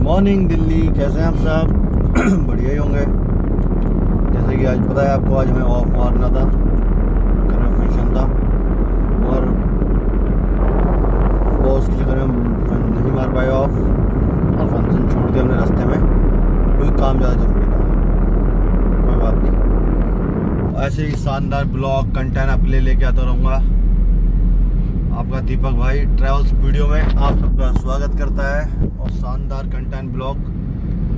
Morning Delhi, कैसे हैं आप सब? बढ़िया ही होंगे। जैसे कि आज पता है आपको, आज हमें ऑफ मारना था, घर में फंक्शन था और बॉस की चक्कर में नहीं मार पाए ऑफ और फंक्शन छोड़ दिया हमने रास्ते में, क्योंकि काम ज़्यादा जरूरी था। कोई बात नहीं, ऐसे ही शानदार ब्लॉग कंटेंट आपके लिए लेके आता रहूँगा। आपका दीपक भाई ट्रैवल्स वीडियो में आप सबका स्वागत करता है और शानदार कंटेंट ब्लॉग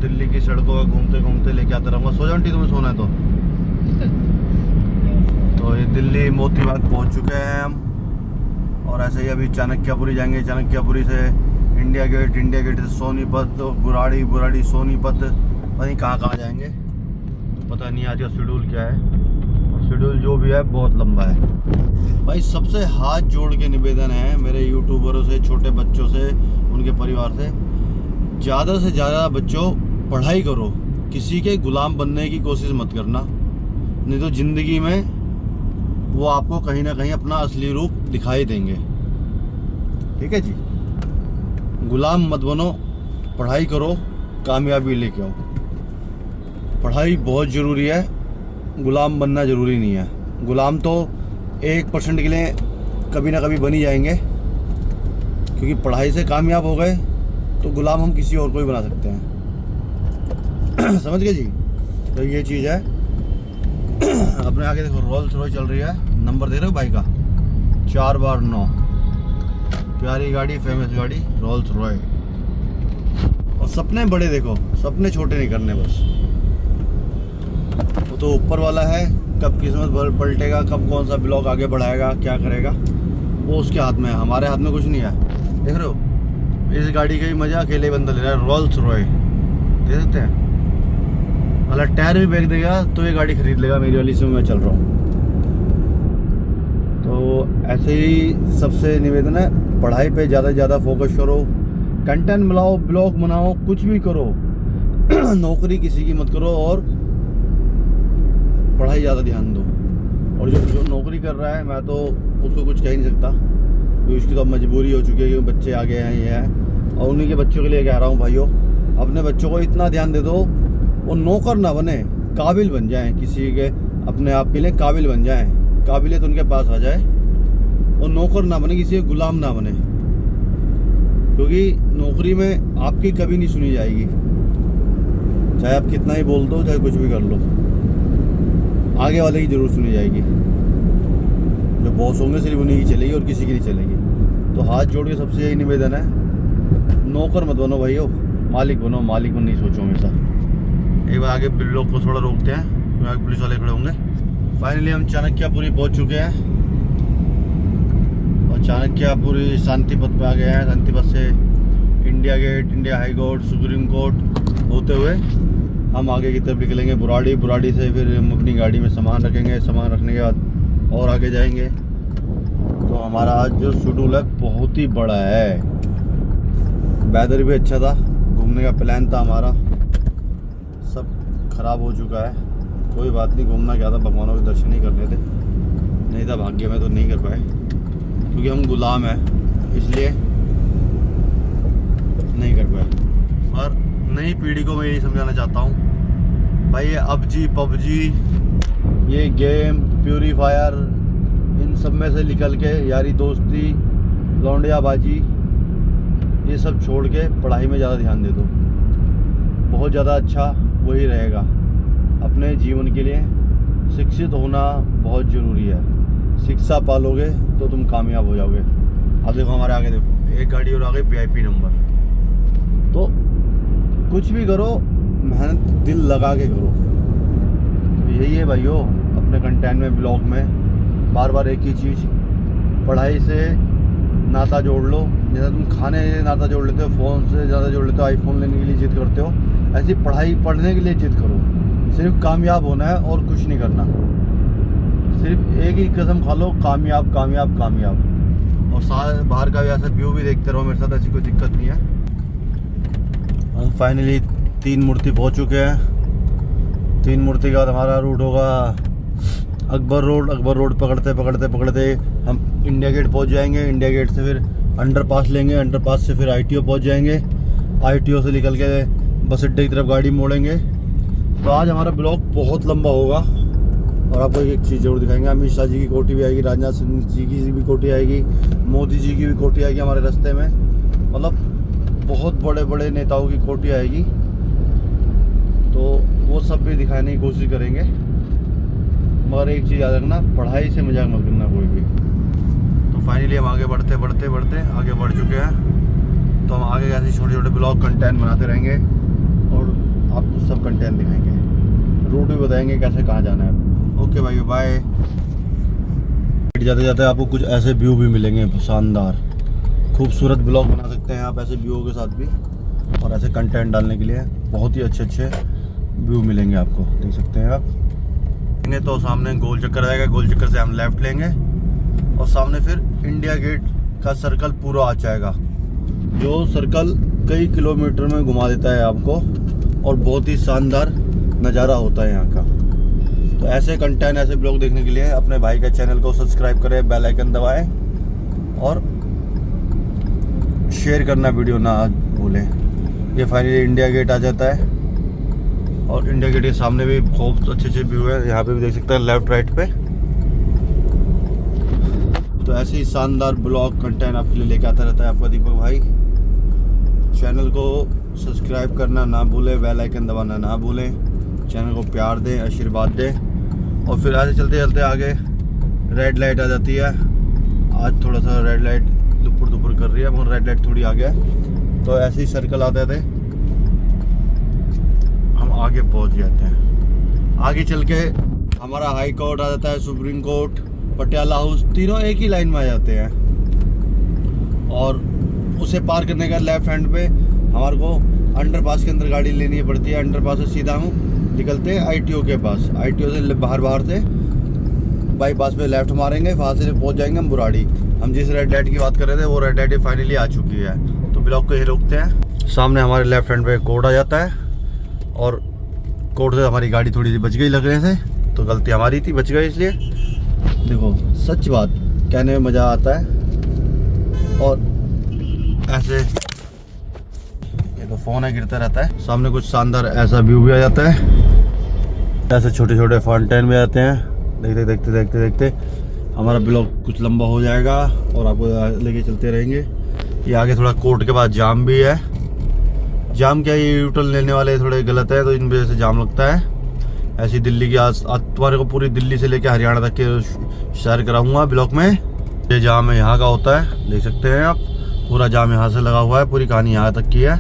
दिल्ली की सड़कों पर घूमते घूमते लेके आता रहूँगा। सो जाओ, तुम्हें सोना है तो ये दिल्ली मोती बाग पहुँच चुके हैं हम और ऐसे ही अभी चाणक्यपुरी जाएंगे। चाणक्यपुरी से इंडिया गेट से सोनीपत, बुराड़ी सोनीपत, पता नहीं कहाँ जाएंगे, तो पता नहीं आज का शेड्यूल क्या है। शेड्यूल जो भी है बहुत लंबा है भाई। सबसे हाथ जोड़ के निवेदन है मेरे यूट्यूबरों से, छोटे बच्चों से, उनके परिवार से ज़्यादा बच्चों पढ़ाई करो, किसी के गुलाम बनने की कोशिश मत करना, नहीं तो ज़िंदगी में वो आपको कहीं ना कहीं अपना असली रूप दिखाई देंगे। ठीक है जी, गुलाम मत बनो, पढ़ाई करो, कामयाबी लेके आओ। पढ़ाई बहुत ज़रूरी है, गुलाम बनना ज़रूरी नहीं है। गुलाम तो 1% के लिए कभी ना कभी बन ही जाएंगे, क्योंकि पढ़ाई से कामयाब हो गए तो गुलाम हम किसी और को ही बना सकते हैं। समझ गए जी? तो ये चीज़ है। अपने आगे देखो, रोल्स रॉयस चल रही है, नंबर दे रहे हो बाइक का 4/9, प्यारी गाड़ी, फेमस गाड़ी रोल्स रॉयस। और सपने बड़े देखो, सपने छोटे नहीं करने बस। वो तो ऊपर वाला है, कब किस्मत पलटेगा, कब कौन सा ब्लॉग आगे बढ़ाएगा, क्या करेगा, वो उसके हाथ में है, हमारे हाथ में कुछ नहीं है। देख रहे हो, इस गाड़ी का ही मजा अकेले बंदा ले रहा है, रोल्स रॉयस दे सकते हैं। मतलब टायर भी बेच देगा तो ये गाड़ी खरीद लेगा मेरी वाली से मैं चल रहा हूँ। तो ऐसे ही सबसे निवेदन है, पढ़ाई पे ज़्यादा से ज़्यादा फोकस करो, कंटेंट बनाओ, ब्लॉग बनाओ, कुछ भी करो। नौकरी किसी की मत करो और पढ़ाई ज़्यादा ध्यान दो। और जो नौकरी कर रहा है, मैं तो उसको कुछ कह नहीं सकता, क्योंकि उसकी तो अब मजबूरी हो चुकी है कि बच्चे आ गए हैं, ये है। और उन्हीं के बच्चों के लिए कह रहा हूँ भाइयों, अपने बच्चों को इतना ध्यान दे दो, वो नौकर ना बने, काबिल बन जाएं, किसी के अपने आप के लिए काबिल बन जाएं, काबिलियत उनके पास आ जाए, और नौकर ना बने, किसी के गुलाम ना बने। क्योंकि नौकरी में आपकी कभी नहीं सुनी जाएगी, चाहे आप कितना ही बोल दो, चाहे कुछ भी कर लो, आगे वाले की जरूर सुनी जाएगी। जो बॉस होंगे सिर्फ उन्हीं की चलेगी और किसी की नहीं चलेगी। तो हाथ जोड़ के सबसे यही निवेदन है, नौकर मत बनो भाइयों, मालिक बनो। मालिक बन नहीं सोचो हमेशा। एक बार आगे लोग को थोड़ा रोकते हैं, क्योंकि आगे पुलिस वाले खड़े होंगे। फाइनली हम चाणक्यपुरी पहुंच चुके हैं और चाणक्यपुरी शांतिपथ पे आ गए हैं। शांतिपथ से India Gate, India High Court, Supreme Court होते हुए हम आगे की तरफ निकलेंगे बुराड़ी से फिर हम अपनी गाड़ी में सामान रखेंगे। सामान रखने के बाद और आगे जाएंगे। तो हमारा आज जो शेड्यूल है बहुत ही बड़ा है। वेदर भी अच्छा था, घूमने का प्लान था हमारा, सब खराब हो चुका है। कोई बात नहीं, घूमना क्या था, भगवानों के दर्शन ही करने थे, नहीं था भाग्य में तो नहीं कर पाए, क्योंकि हम गुलाम हैं, इसलिए नहीं कर पाए। और नई पीढ़ी को मैं यही समझाना चाहता हूँ भाई, ये पबजी, ये गेम, प्यूरीफायर, इन सब में से निकल के यारी दोस्ती, लौंडियाबाजी, ये सब छोड़ के पढ़ाई में ज़्यादा ध्यान दे दो। बहुत ज़्यादा अच्छा वही रहेगा। अपने जीवन के लिए शिक्षित होना बहुत ज़रूरी है। शिक्षा पालोगे तो तुम कामयाब हो जाओगे। अब देखो हमारे आगे देखो, एक गाड़ी और आ गई, VIP नंबर। तो कुछ भी करो, मेहनत दिल लगा के करो। तो यही है भाइयों, अपने कंटेंट में, ब्लॉग में बार बार एक ही चीज़, पढ़ाई से नाता जोड़ लो। जैसे तुम खाने से नाता जोड़ लेते हो, फ़ोन से ज़्यादा जोड़ लेते हो, आईफोन लेने के लिए जिद करते हो, ऐसी पढ़ने के लिए जिद करो। सिर्फ कामयाब होना है और कुछ नहीं करना। सिर्फ एक ही कसम खा लो, कामयाब कामयाब कामयाब। और सारे बाहर का भी ऐसा व्यू भी देखते रहो मेरे साथ, ऐसी कोई दिक्कत नहीं है। हम फाइनली 3 मूर्ति पहुंच चुके हैं। 3 मूर्ति के बाद हमारा रूट होगा अकबर रोड पकड़ते हम इंडिया गेट पहुंच जाएंगे। इंडिया गेट से फिर अंडरपास लेंगे, अंडरपास से फिर ITO पहुंच जाएंगे। ITO से निकल के बस अड्डे की तरफ गाड़ी मोड़ेंगे। तो आज हमारा ब्लॉग बहुत लंबा होगा और आपको एक चीज़ जरूर दिखाएंगे। अमित शाह जी की कोठी भी आएगी, राजनाथ सिंह जी की भी कोठी आएगी, मोदी जी की भी कोठी आएगी हमारे रास्ते में। मतलब बहुत बड़े बड़े नेताओं की कोठी आएगी, तो वो सब भी दिखाने की कोशिश करेंगे। मगर एक चीज़ याद रखना, पढ़ाई से मजाक मत करना कोई भी। तो फाइनली हम आगे बढ़ते आगे बढ़ चुके हैं। तो हम आगे ऐसे छोटे छोटे ब्लॉग कंटेंट बनाते रहेंगे और आपको सब कंटेंट दिखाएंगे, रूट भी बताएंगे कैसे कहाँ जाना है। ओके भाई, बाय। जाते जाते आपको कुछ ऐसे व्यू भी मिलेंगे शानदार, खूबसूरत ब्लॉग बना सकते हैं आप ऐसे व्यू के साथ भी। और ऐसे कंटेंट डालने के लिए बहुत ही अच्छे अच्छे व्यू मिलेंगे आपको, देख सकते हैं आप। तो सामने गोल चक्कर आएगा, गोल चक्कर से हम लेफ्ट लेंगे और सामने फिर इंडिया गेट का सर्कल पूरा आ जाएगा, जो सर्कल कई किलोमीटर में घुमा देता है आपको और बहुत ही शानदार नज़ारा होता है यहाँ का। तो ऐसे कंटेंट, ऐसे ब्लॉग देखने के लिए अपने भाई का चैनल को सब्सक्राइब करें, बेल आइकन दबाएं और शेयर करना वीडियो ना भूलें। ये फाइनली इंडिया गेट आ जाता है और इंडिया गेट के सामने भी बहुत अच्छे अच्छे व्यू है, यहाँ पे भी देख सकते हैं लेफ्ट राइट पे। तो ऐसे ही शानदार ब्लॉग कंटेंट आपके लिए लेके आता रहता है आपका दीपक भाई। चैनल को सब्सक्राइब करना ना भूलें, बेल आइकन दबाना ना भूलें, चैनल को प्यार दें, आशीर्वाद दें। और फिर ऐसे चलते चलते आगे रेड लाइट आ जाती है। आज थोड़ा सा रेड लाइट दुपुर कर रही है, मगर रेड लाइट थोड़ी आगे है। तो ऐसे ही सर्कल आते थे, हम आगे पहुंच जाते हैं। आगे चल के हमारा हाई कोर्ट आ जाता है, सुप्रीम कोर्ट, पटियाला हाउस, तीनों एक ही लाइन में आ जाते हैं। और उसे पार करने का लेफ्ट हैंड पे हमारे को अंडरपास के अंदर गाड़ी लेनी पड़ती है। अंडरपास से सीधा हम निकलते हैं ITO के पास। ITO से बाहर से बाईपास पे लेफ्ट मारेंगे, वहाँ से पहुँच जाएंगे हम बुराड़ी। हम जिस रेड लाइट की बात कर रहे थे वो रेड लाइट फाइनली आ चुकी है। तो ब्लॉक को यही रोकते हैं। सामने हमारे लेफ्ट हैंड पे कोर्ट आ जाता है और कोर्ट से हमारी गाड़ी थोड़ी सी बच गई लग रहे थे, तो गलती हमारी थी, बच गई। इसलिए देखो, सच बात कहने में मज़ा आता है। और ऐसे ये तो फ़ोन है, गिरता रहता है। सामने कुछ शानदार ऐसा व्यू भी आ जाता है, ऐसे छोटे छोटे फाउंटेन भी आते हैं। देखते देखते देखते देखते हमारा ब्लॉग कुछ लंबा हो जाएगा और आपको लेके चलते रहेंगे। ये आगे थोड़ा कोर्ट के बाद जाम भी है। जाम क्या, ये यूटर्न लेने वाले थोड़े गलत है, तो इन वजह से जाम लगता है। ऐसी दिल्ली की आज तुम्हारे को पूरी दिल्ली से लेकर हरियाणा तक के शेयर कराऊंगा ब्लॉग में। ये जाम यहाँ का होता है, देख सकते हैं आप। पूरा जाम यहाँ से लगा हुआ है, पूरी कहानी यहाँ तक की है।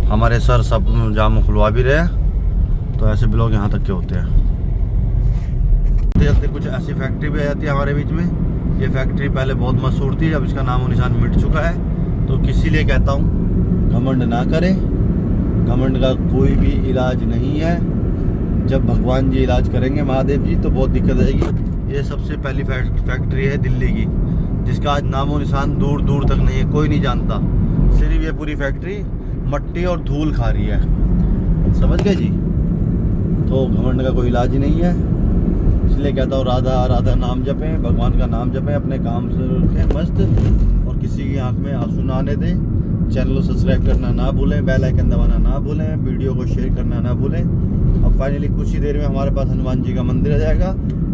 हमारे सर सब जाम खुलवा भी रहे हैं। तो ऐसे ब्लॉग यहाँ तक के होते हैं। चलते कुछ ऐसी फैक्ट्री भी आ जाती है हमारे बीच में। ये फैक्ट्री पहले बहुत मशहूर थी, अब इसका नामो निशान मिट चुका है। तो किसी लिए कहता हूँ, घमंड ना करें, घमंड का कोई भी इलाज नहीं है। जब भगवान जी इलाज करेंगे, महादेव जी, तो बहुत दिक्कत आएगी। ये सबसे पहली फैक्ट्री है दिल्ली की, जिसका आज नामो निशान दूर दूर तक नहीं है, कोई नहीं जानता। सिर्फ ये पूरी फैक्ट्री मट्टी और धूल खा रही है, समझ गए जी। तो घमंड का कोई इलाज ही नहीं है। इसलिए कहता हूँ, राधा राधा नाम जपें, भगवान का नाम जपें, अपने काम से रखें मस्त, और किसी की आंख में आंसू ना आने दें। चैनल को सब्सक्राइब करना ना भूलें, बेल आइकन दबाना ना भूलें, वीडियो को शेयर करना ना भूलें। अब फाइनली कुछ ही देर में हमारे पास हनुमान जी का मंदिर आ जाएगा,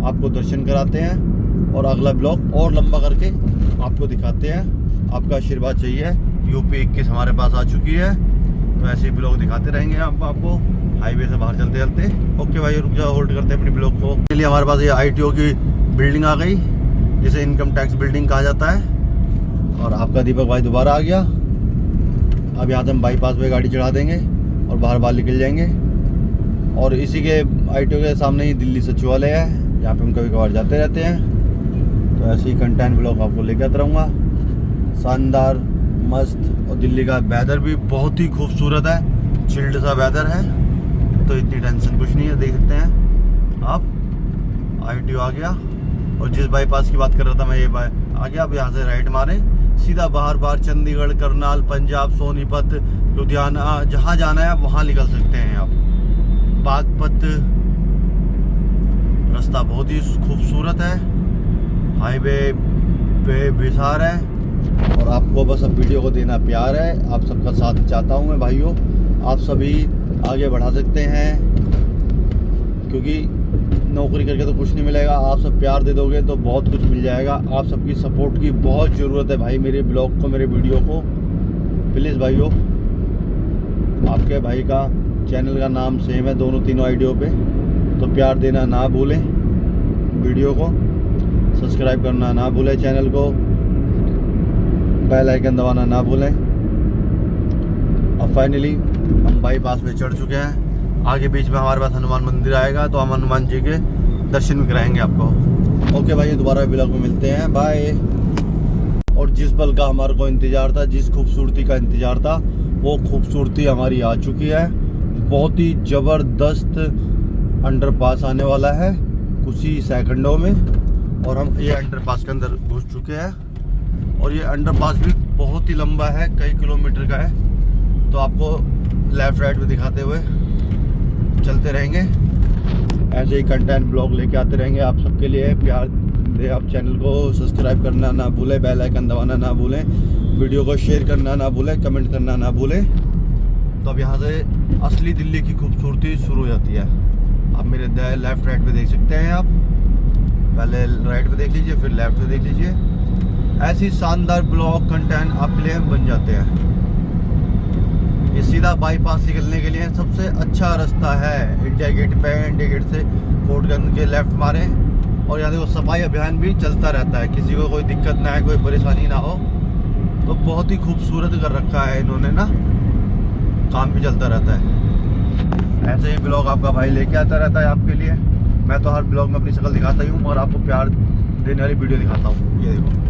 आपको दर्शन कराते हैं और अगला ब्लॉग और लंबा करके आपको दिखाते हैं। आपका आशीर्वाद चाहिए। UP 21 हमारे पास आ चुकी है, तो ऐसे ही ब्लॉग दिखाते रहेंगे आपको हाईवे से बाहर चलते चलते। ओके भाई, रुक जाओ, होल्ड करते हैं अपनी ब्लॉग को। इसलिए हमारे पास ये ITO की बिल्डिंग आ गई, जिसे इनकम टैक्स बिल्डिंग कहा जाता है। और आपका दीपक भाई दोबारा आ गया। अब यहाँ से हम बाईपास पे गाड़ी चढ़ा देंगे और बाहर निकल जाएंगे। और इसी के ITO के सामने ही दिल्ली सचिवालय है, जहाँ पे हम कभी कभार जाते रहते हैं। तो ऐसे ही कंटेंट ब्लॉग आपको लेकर आता रहूँगा, शानदार मस्त। और दिल्ली का वेदर भी बहुत ही खूबसूरत है, चिल्ड सा वेदर है, तो इतनी टेंशन कुछ नहीं है। देख सकते हैं आप, ITO आ गया। और जिस बाईपास की बात कर रहा था मैं, ये आ गया। अब यहाँ से राइट मारें, सीधा बाहर चंडीगढ़, करनाल, पंजाब, सोनीपत, लुधियाना, जहाँ जाना है वहाँ निकल सकते हैं आप। बागपत रास्ता बहुत ही खूबसूरत है, हाईवे पे विसार है, और आपको बस अब वीडियो को देना प्यार है, आप सबका साथ चाहता हूँ मैं भाइयों। आप सभी आगे बढ़ा सकते हैं, क्योंकि नौकरी करके तो कुछ नहीं मिलेगा, आप सब प्यार दे दोगे तो बहुत कुछ मिल जाएगा। आप सबकी सपोर्ट की बहुत ज़रूरत है भाई, मेरे ब्लॉग को, मेरे वीडियो को। प्लीज़ भाइयों, आपके भाई का चैनल का नाम सेम है दोनों तीनों आईडियों पे, तो प्यार देना ना भूलें, वीडियो को सब्सक्राइब करना ना भूलें, चैनल को बेल आइकन दबाना ना भूलें। अब फाइनली हम बाईपास पे चढ़ चुके हैं। आगे बीच में हमारे पास हनुमान मंदिर आएगा, तो हम हनुमान जी के दर्शन भी कराएंगे आपको। ओके भाई, दोबारा ब्लॉग में मिलते हैं, बाय। और जिस पल का हमारे को इंतज़ार था, जिस खूबसूरती का इंतज़ार था, वो खूबसूरती हमारी आ चुकी है। बहुत ही ज़बरदस्त अंडरपास आने वाला है कुछ ही सेकंडों में, और हम ये अंडरपास के अंदर घुस चुके हैं। और ये अंडरपास भी बहुत ही लंबा है, कई किलोमीटर का है, तो आपको लेफ़्ट राइट में दिखाते हुए चलते रहेंगे। ऐसे ही कंटेंट ब्लॉग लेके आते रहेंगे आप सबके लिए। प्यार दे आप, चैनल को सब्सक्राइब करना ना भूलें, बेल आइकन दबाना ना भूलें, वीडियो को शेयर करना ना भूलें, कमेंट करना ना भूलें। तो अब यहाँ से असली दिल्ली की खूबसूरती शुरू हो जाती है। आप मेरे लेफ़्ट राइट पे देख सकते हैं, आप पहले राइट पे देख लीजिए, फिर लेफ़्ट पे देख लीजिए। ऐसी शानदार ब्लॉग कंटेंट आपके लिए बन जाते हैं। ये सीधा बाईपास निकलने के लिए सबसे अच्छा रास्ता है। इंडिया गेट पे, इंडिया गेट से कोर्टगंज के लेफ्ट मारें, और यहाँ देखो सफाई अभियान भी चलता रहता है, किसी को कोई दिक्कत ना है, कोई परेशानी ना हो। तो बहुत ही खूबसूरत कर रखा है इन्होंने ना, काम भी चलता रहता है। ऐसे ही ब्लॉग आपका भाई लेके आता रहता है आपके लिए। मैं तो हर ब्लॉग में अपनी शक्ल दिखाता ही हूँ, और आपको प्यार देने वाली वीडियो दिखाता हूँ। ये देखो,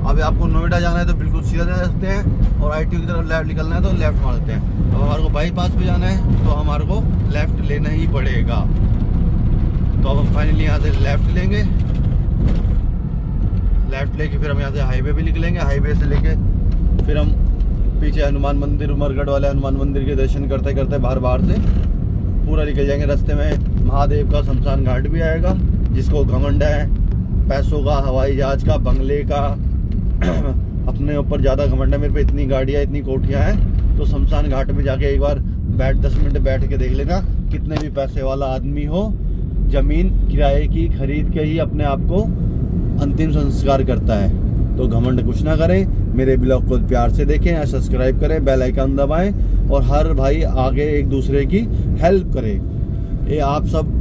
अभी आपको नोएडा जाना है तो बिल्कुल सीधा जा सकते हैं, और ITO की तरफ लेफ्ट निकलना है तो लेफ्ट मार सकते हैं। अब हमारे को बाईपास पे जाना है तो हमारे को लेफ्ट लेना ही पड़ेगा। तो अब हम फाइनली यहाँ से लेफ्ट लेंगे, लेफ्ट लेके फिर हम यहाँ से हाईवे भी निकलेंगे। हाईवे से लेके फिर हम पीछे हनुमान मंदिर, उमरगढ़ वाले हनुमान मंदिर के दर्शन करते करते बाहर से पूरा निकल जाएंगे। रास्ते में महादेव का शमशान घाट भी आएगा, जिसको घमंड है पैसों का, हवाई जहाज का, बंगले का, अपने ऊपर ज़्यादा घमंड है। मेरे पे इतनी गाड़ियाँ, इतनी कोठियाँ हैं, तो शमशान घाट में जाके एक बार 10 मिनट बैठ के देख लेना। कितने भी पैसे वाला आदमी हो, ज़मीन किराए की खरीद के ही अपने आप को अंतिम संस्कार करता है। तो घमंड कुछ ना करें, मेरे ब्लॉग को प्यार से देखें, सब्सक्राइब करें, बेल आइकन दबाएं, और हर भाई आगे एक दूसरे की हेल्प करें। ये आप सब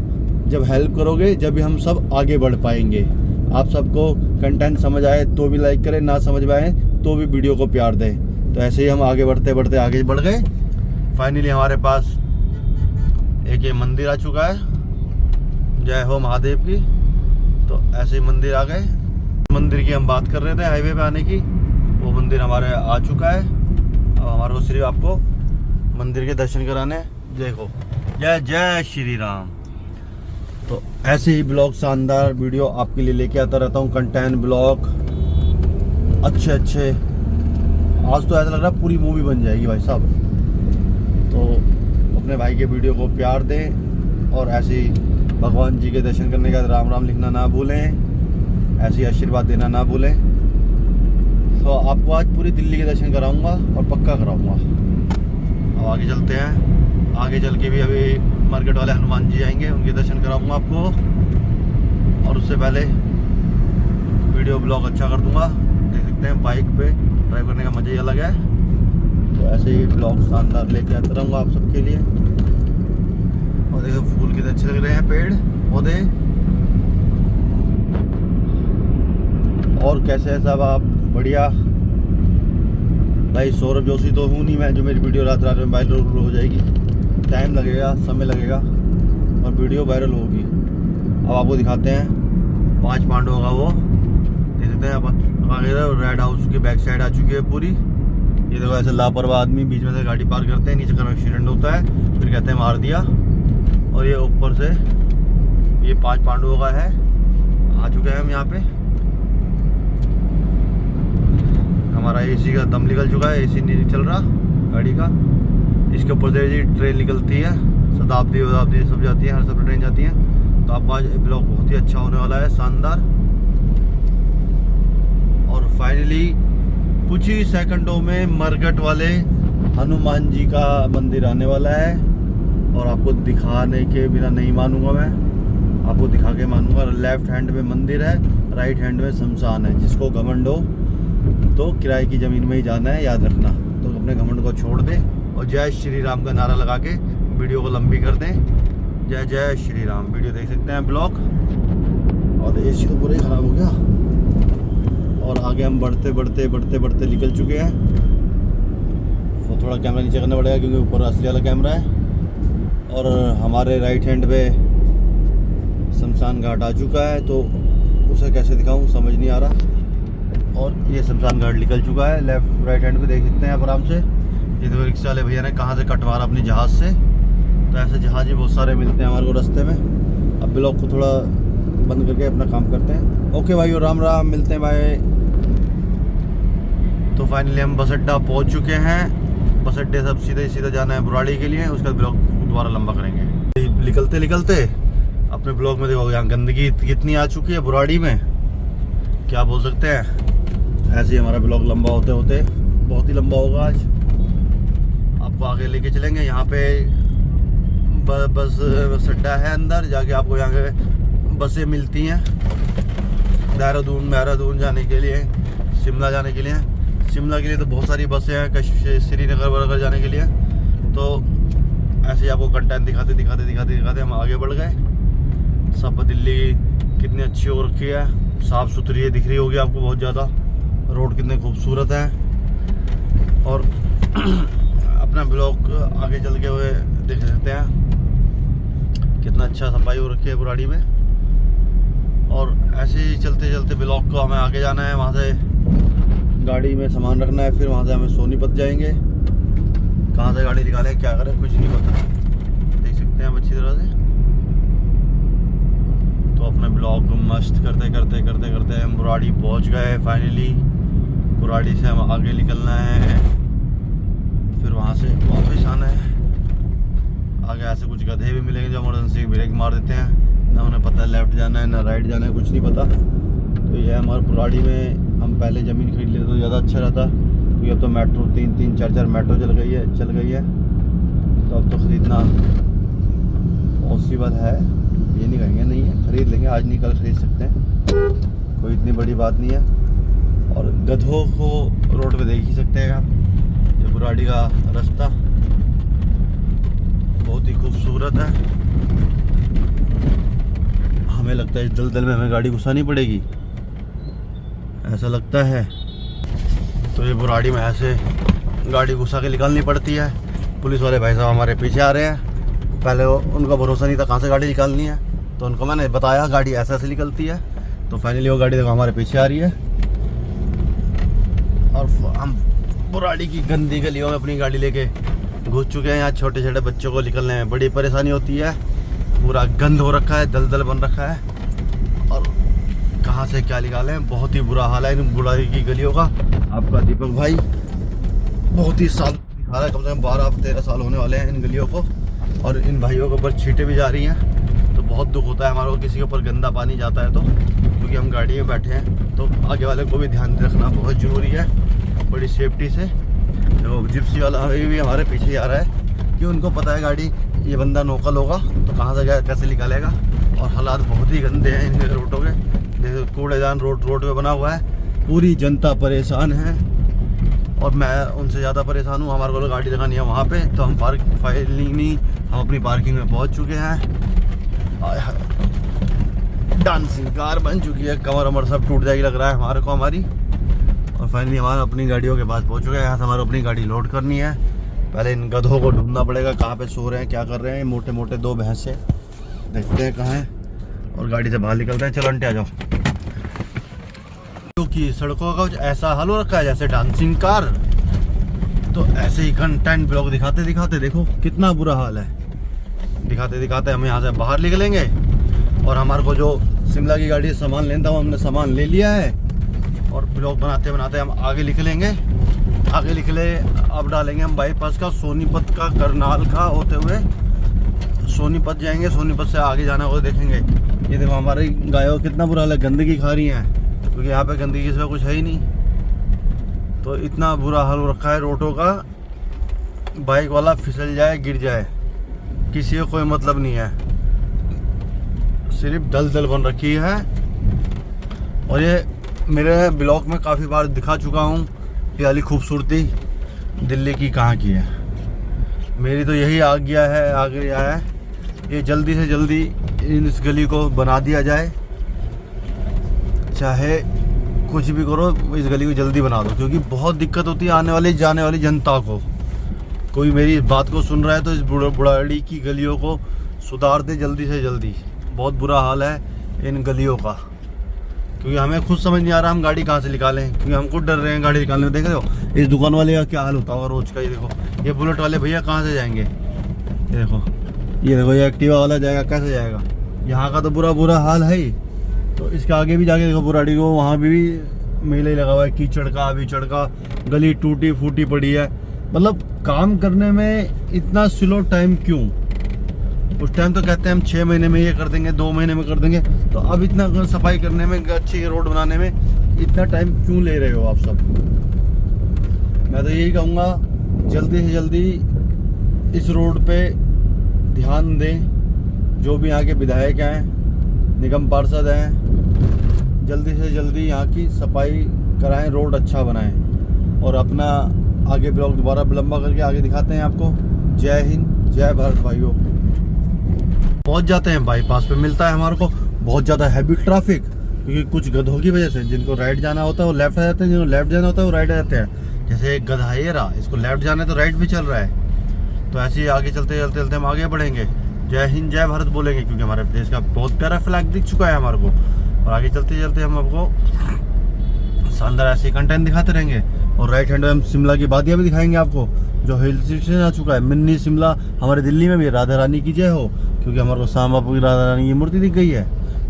जब हेल्प करोगे, जब हम सब आगे बढ़ पाएंगे। आप सबको कंटेंट समझ आए तो भी लाइक करें, ना समझ में आए तो भी वीडियो को प्यार दें। तो ऐसे ही हम आगे बढ़ते बढ़ते आगे बढ़ गए। फाइनली हमारे पास एक ये मंदिर आ चुका है, जय हो महादेव की। तो ऐसे ही मंदिर आ गए। मंदिर की हम बात कर रहे थे हाईवे पे आने की, वो मंदिर हमारे आ चुका है। अब हमारे को सिर्फ आपको मंदिर के दर्शन कराने। देखो, जय जय श्री राम। तो ऐसे ही ब्लॉग, शानदार वीडियो आपके लिए लेके आता रहता हूँ, कंटेंट ब्लॉग अच्छे। आज तो ऐसा लग रहा है पूरी मूवी बन जाएगी भाई साहब। तो अपने भाई के वीडियो को प्यार दें, और ऐसे ही भगवान जी के दर्शन करने का राम राम लिखना ना भूलें, ऐसे ही आशीर्वाद देना ना भूलें। तो आपको आज पूरी दिल्ली के दर्शन कराऊंगा, और पक्का कराऊंगा। अब आगे चलते हैं। आगे चल के भी अभी मार्केट वाले हनुमान जी आएंगे, उनके दर्शन कराऊंगा आपको, और उससे पहले वीडियो ब्लॉग अच्छा कर दूंगा। देख सकते हैं बाइक पे ड्राइव करने का मज़ा ही अलग है। तो ऐसे ही ब्लॉग शानदार लेके आता रहूँगा आप सबके लिए। और देखो फूल कितने अच्छे लग रहे हैं, पेड़ पौधे, और कैसे है सब आप? बढ़िया भाई। सौरभ जोशी तो हूँ नहीं मैं, जो मेरी वीडियो रात में वायरल हो जाएगी। टाइम लगेगा, समय लगेगा, और वीडियो वायरल होगी। अब आपको दिखाते हैं 5 पांडवों का वो, देख सकते हैं आप आगे रेड हाउस की बैक साइड आ चुकी है पूरी। ये देखो, ऐसे लापरवाह आदमी बीच में से गाड़ी पार करते हैं, नीचे का एक्सीडेंट होता है, फिर कहते हैं मार दिया। और ये ऊपर से ये 5 पांडवों का है, आ चुके हैं हम यहाँ पे। हमारा एसी का दम निकल चुका है, एसी नहीं चल रहा गाड़ी का। इसके ऊपर से जी ट्रेन निकलती है, शताब्दी सब जाती है, हर सब ट्रेन जाती है। तो आपको आज ब्लॉग बहुत ही अच्छा होने वाला है, शानदार। और फाइनली कुछ ही सेकंडों में मरघट वाले हनुमान जी का मंदिर आने वाला है और आपको दिखाने के बिना नहीं मानूंगा, मैं आपको दिखा के मानूंगा। लेफ्ट हैंड में मंदिर है, राइट हैंड में शमशान है। जिसको घमंड हो तो किराए की ज़मीन में ही जाना है, याद रखना। तो अपने घमंड को छोड़ दें और जय श्री राम का नारा लगा के वीडियो को लंबी कर दें। जय जय श्री राम। वीडियो देख सकते हैं ब्लॉग। और एसी तो पूरा ही ख़राब हो गया। और आगे हम बढ़ते बढ़ते बढ़ते बढ़ते निकल चुके हैं। तो थोड़ा कैमरा नीचे करना पड़ेगा क्योंकि ऊपर असली वाला कैमरा है। और हमारे राइट हैंड पे शमशान घाट आ चुका है, तो उसे कैसे दिखाऊं समझ नहीं आ रहा। और ये शमशान घाट निकल चुका है। लेफ्ट राइट हैंड पे देख सकते हैं आप आराम से। ये देखो रिक्शा वाले भैया ने कहाँ से कटवा रहा अपनी जहाज़ से। तो ऐसे जहाज़ ही बहुत सारे मिलते हैं हमारे को रास्ते में। अब ब्लॉग को थोड़ा बंद करके अपना काम करते हैं। ओके भाई, राम राम, मिलते हैं भाई। तो फाइनली हम बस अड्डा पहुँच चुके हैं। बस अड्डे सब सीधे सीधा जाना है बुराड़ी के लिए। उसका ब्लॉग दोबारा लंबा करेंगे। निकलते निकलते अपने ब्लॉग में देखो यहाँ गंदगी कितनी आ चुकी है बुराड़ी में, क्या बोल सकते हैं। ऐसे ही हमारा ब्लॉग लंबा होते होते बहुत ही लंबा होगा। आज आपको आगे लेके चलेंगे। यहाँ पे बस अड्डा है, अंदर जाके आपको यहाँ के बसें मिलती हैं देहरादून जाने के लिए, शिमला जाने के लिए। शिमला के लिए तो बहुत सारी बसें हैं, श्रीनगर वगैरह जाने के लिए। तो ऐसे ही आपको कंटेंट दिखाते हम आगे बढ़ गए। सब दिल्ली कितनी अच्छी हो रखी है, साफ़ सुथरी है, दिख रही होगी आपको बहुत ज़्यादा। रोड कितने खूबसूरत है। और अपना ब्लॉग आगे चल के हुए देख सकते हैं कितना अच्छा सफाई हो रखी है बुराड़ी में। और ऐसे ही चलते चलते ब्लॉग को हमें आगे जाना है। वहाँ से गाड़ी में सामान रखना है, फिर वहाँ से हमें सोनीपत जाएंगे। कहाँ से गाड़ी निकालें क्या करें कुछ नहीं पता, देख सकते हैं हम अच्छी तरह से। तो अपने ब्लॉग मस्त करते हम बुराड़ी पहुँच गए फाइनली। बुराड़ी से हम आगे निकलना है, फिर वहाँ से वापस आना है। आगे ऐसे कुछ गधे भी मिलेंगे जो इमरजेंसी ब्रेक मार देते हैं, ना उन्हें पता है लेफ्ट जाना है ना राइट जाना है, कुछ नहीं पता। तो ये हमारे बुराड़ी में हम पहले ज़मीन खरीद लेते तो ज़्यादा अच्छा रहता, क्योंकि अब तो मेट्रो 3-4 मेट्रो चल गई है। तो अब तो ख़रीदना बहुत सी बात है, ये नहीं कहेंगे नहीं है, ख़रीद लेंगे, आज नहीं कल ख़रीद सकते हैं, कोई इतनी बड़ी बात नहीं है। और गधों को रोड पे देख ही सकते हैं आप। ये बुराड़ी का रास्ता बहुत ही खूबसूरत है। हमें लगता है इस दलदल में हमें गाड़ी घुसानी पड़ेगी, ऐसा लगता है। तो ये बुराड़ी में ऐसे गाड़ी घुसा के निकालनी पड़ती है। पुलिस वाले भाई साहब हमारे पीछे आ रहे हैं। पहले उनका भरोसा नहीं था कहाँ से गाड़ी निकालनी है, तो उनको मैंने बताया गाड़ी ऐसे निकलती है। तो फाइनली वो गाड़ी देखो हमारे पीछे आ रही है। और हम बुराड़ी की गंदी गलियों में अपनी गाड़ी लेके घुस चुके हैं। यहाँ छोटे छोटे बच्चों को निकलने में बड़ी परेशानी होती है। पूरा गंद हो रखा है, दलदल बन रखा है। और कहाँ से क्या निकालें, बहुत ही बुरा हाल है इन बुराड़ी की गलियों का। आपका दीपक भाई बहुत ही साल दिखा रहा है, कम से कम 12-13 साल होने वाले हैं इन गलियों को। और इन भाइयों के ऊपर छींटे भी जा रही हैं, तो बहुत दुख होता है हमारे को किसी के ऊपर गंदा पानी जाता है तो, क्योंकि हम गाड़ी में बैठे हैं। तो आगे वाले को भी ध्यान रखना बहुत ज़रूरी है, बड़ी सेफ्टी से। तो जिप्सी वाला भी हमारे पीछे ही आ रहा है कि उनको पता है गाड़ी ये बंदा नोकल होगा तो कहाँ से कैसे निकालेगा। और हालात बहुत ही गंदे हैं इन रोडों के, जैसे कूड़ेदान रोड पे बना हुआ है। पूरी जनता परेशान है और मैं उनसे ज़्यादा परेशान हूँ। हमारे को गाड़ी लगानी है वहाँ पे, तो हम हम अपनी पार्किंग में पहुँच चुके हैं। डांसिंग कार बन चुकी है, कमर वमर सब टूट जाएगी लग रहा है हमारे को हमारी। और फाइनली हमारे अपनी गाड़ियों के पास पहुँच चुके हैं। यहाँ से हमारे अपनी गाड़ी लोड करनी है। पहले इन गधों को ढूंढना पड़ेगा कहाँ पे सो रहे हैं, क्या कर रहे हैं। मोटे मोटे 2 भैंसे, देखते हैं कहाँ हैं। और गाड़ी से बाहर निकलते हैं। चलो अंटे आ जाओ। क्योंकि सड़कों का कुछ ऐसा हाल हो रखा है जैसे डांसिंग कार। तो ऐसे ही कंटेंट ब्लॉग दिखाते देखो कितना बुरा हाल है। दिखाते हम यहाँ से बाहर निकलेंगे। और हमारे को जो शिमला की गाड़ी से सामान लेना था वो हमने सामान ले लिया है। और ब्लॉग बनाते हम आगे निकले। अब डालेंगे हम बाईपास का, सोनीपत का, करनाल का होते हुए सोनीपत जाएंगे। सोनीपत से आगे जाना होगा देखेंगे। ये देखो हमारी गायों कितना बुरा हाल है, गंदगी खा रही हैं, क्योंकि यहाँ पे गंदगी से कुछ है ही नहीं। तो इतना बुरा हाल हो रखा है रोडों का, बाइक वाला फिसल जाए गिर जाए किसी को कोई मतलब नहीं है, सिर्फ दलदल बन रखी है। और ये मेरे ब्लॉग में काफ़ी बार दिखा चुका हूँ, ये वाली खूबसूरती दिल्ली की कहाँ की है। मेरी तो यही आ गया है, ये जल्दी से जल्दी इस गली को बना दिया जाए, चाहे कुछ भी करो इस गली को जल्दी बना दो, क्योंकि बहुत दिक्कत होती है आने वाली जाने वाली जनता को। कोई मेरी बात को सुन रहा है तो इस बुढ़ाड़ी की गलियों को सुधार दे जल्दी से जल्दी। बहुत बुरा हाल है इन गलियों का, क्योंकि हमें खुद समझ नहीं आ रहा हम गाड़ी कहाँ से निकालें, क्योंकि हम खुद डर रहे हैं गाड़ी निकालने में। देख रहे हो इस दुकान वाले का क्या हाल होता होगा रोज का। ये देखो ये बुलेट वाले भैया कहाँ से जाएंगे, ये देखो ये एक्टिवा वाला जाएगा, कैसे जाएगा। यहाँ का तो बुरा हाल है ही। तो इसके आगे भी जाके देखो बुराड़ी को, वहाँ भी मेला ही लगा हुआ है, कीचड़ का, गली टूटी फूटी पड़ी है। मतलब काम करने में इतना स्लो टाइम क्यों? उस टाइम तो कहते हैं हम 6 महीने में ये कर देंगे, 2 महीने में कर देंगे, तो अब इतना सफाई करने में, अच्छी रोड बनाने में इतना टाइम क्यों ले रहे हो आप सब? मैं तो यही कहूँगा जल्दी से जल्दी इस रोड पे ध्यान दें, जो भी यहाँ के विधायक हैं, निगम पार्षद हैं, जल्दी से जल्दी यहाँ की सफाई कराएं, रोड अच्छा बनाएं। और अपना आगे ब्लॉग दोबारा लंबा करके आगे दिखाते हैं आपको। जय हिंद, जय भारत भाइयों। पहुँच जाते हैं बाईपास पे, मिलता है हमारे को बहुत ज़्यादा हैवी ट्रैफिक, क्योंकि कुछ गधों की वजह से जिनको राइट जाना होता है वो लेफ्ट आ जाते हैं, जिनको लेफ्ट जाना होता है वो राइट आ जाते हैं। जैसे एक गधा ये रहा, इसको लेफ्ट जाना है तो राइट भी चल रहा है। तो ऐसे ही आगे चलते हम आगे बढ़ेंगे, जय हिंद जय भारत बोलेंगे, क्योंकि हमारे देश का बहुत प्यारा फ्लैग दिख चुका है हमारे को। और आगे चलते हम आपको शानदार ऐसे कंटेंट दिखाते रहेंगे। और राइट हैंड में हम शिमला की वादियाँ भी दिखाएंगे आपको, जो हिल स्टेशन आ चुका है। मिनी शिमला हमारे दिल्ली में भी, राधा रानी की जय हो, क्योंकि हमारे को श्याम बापू की राधा रानी की मूर्ति दिख गई है।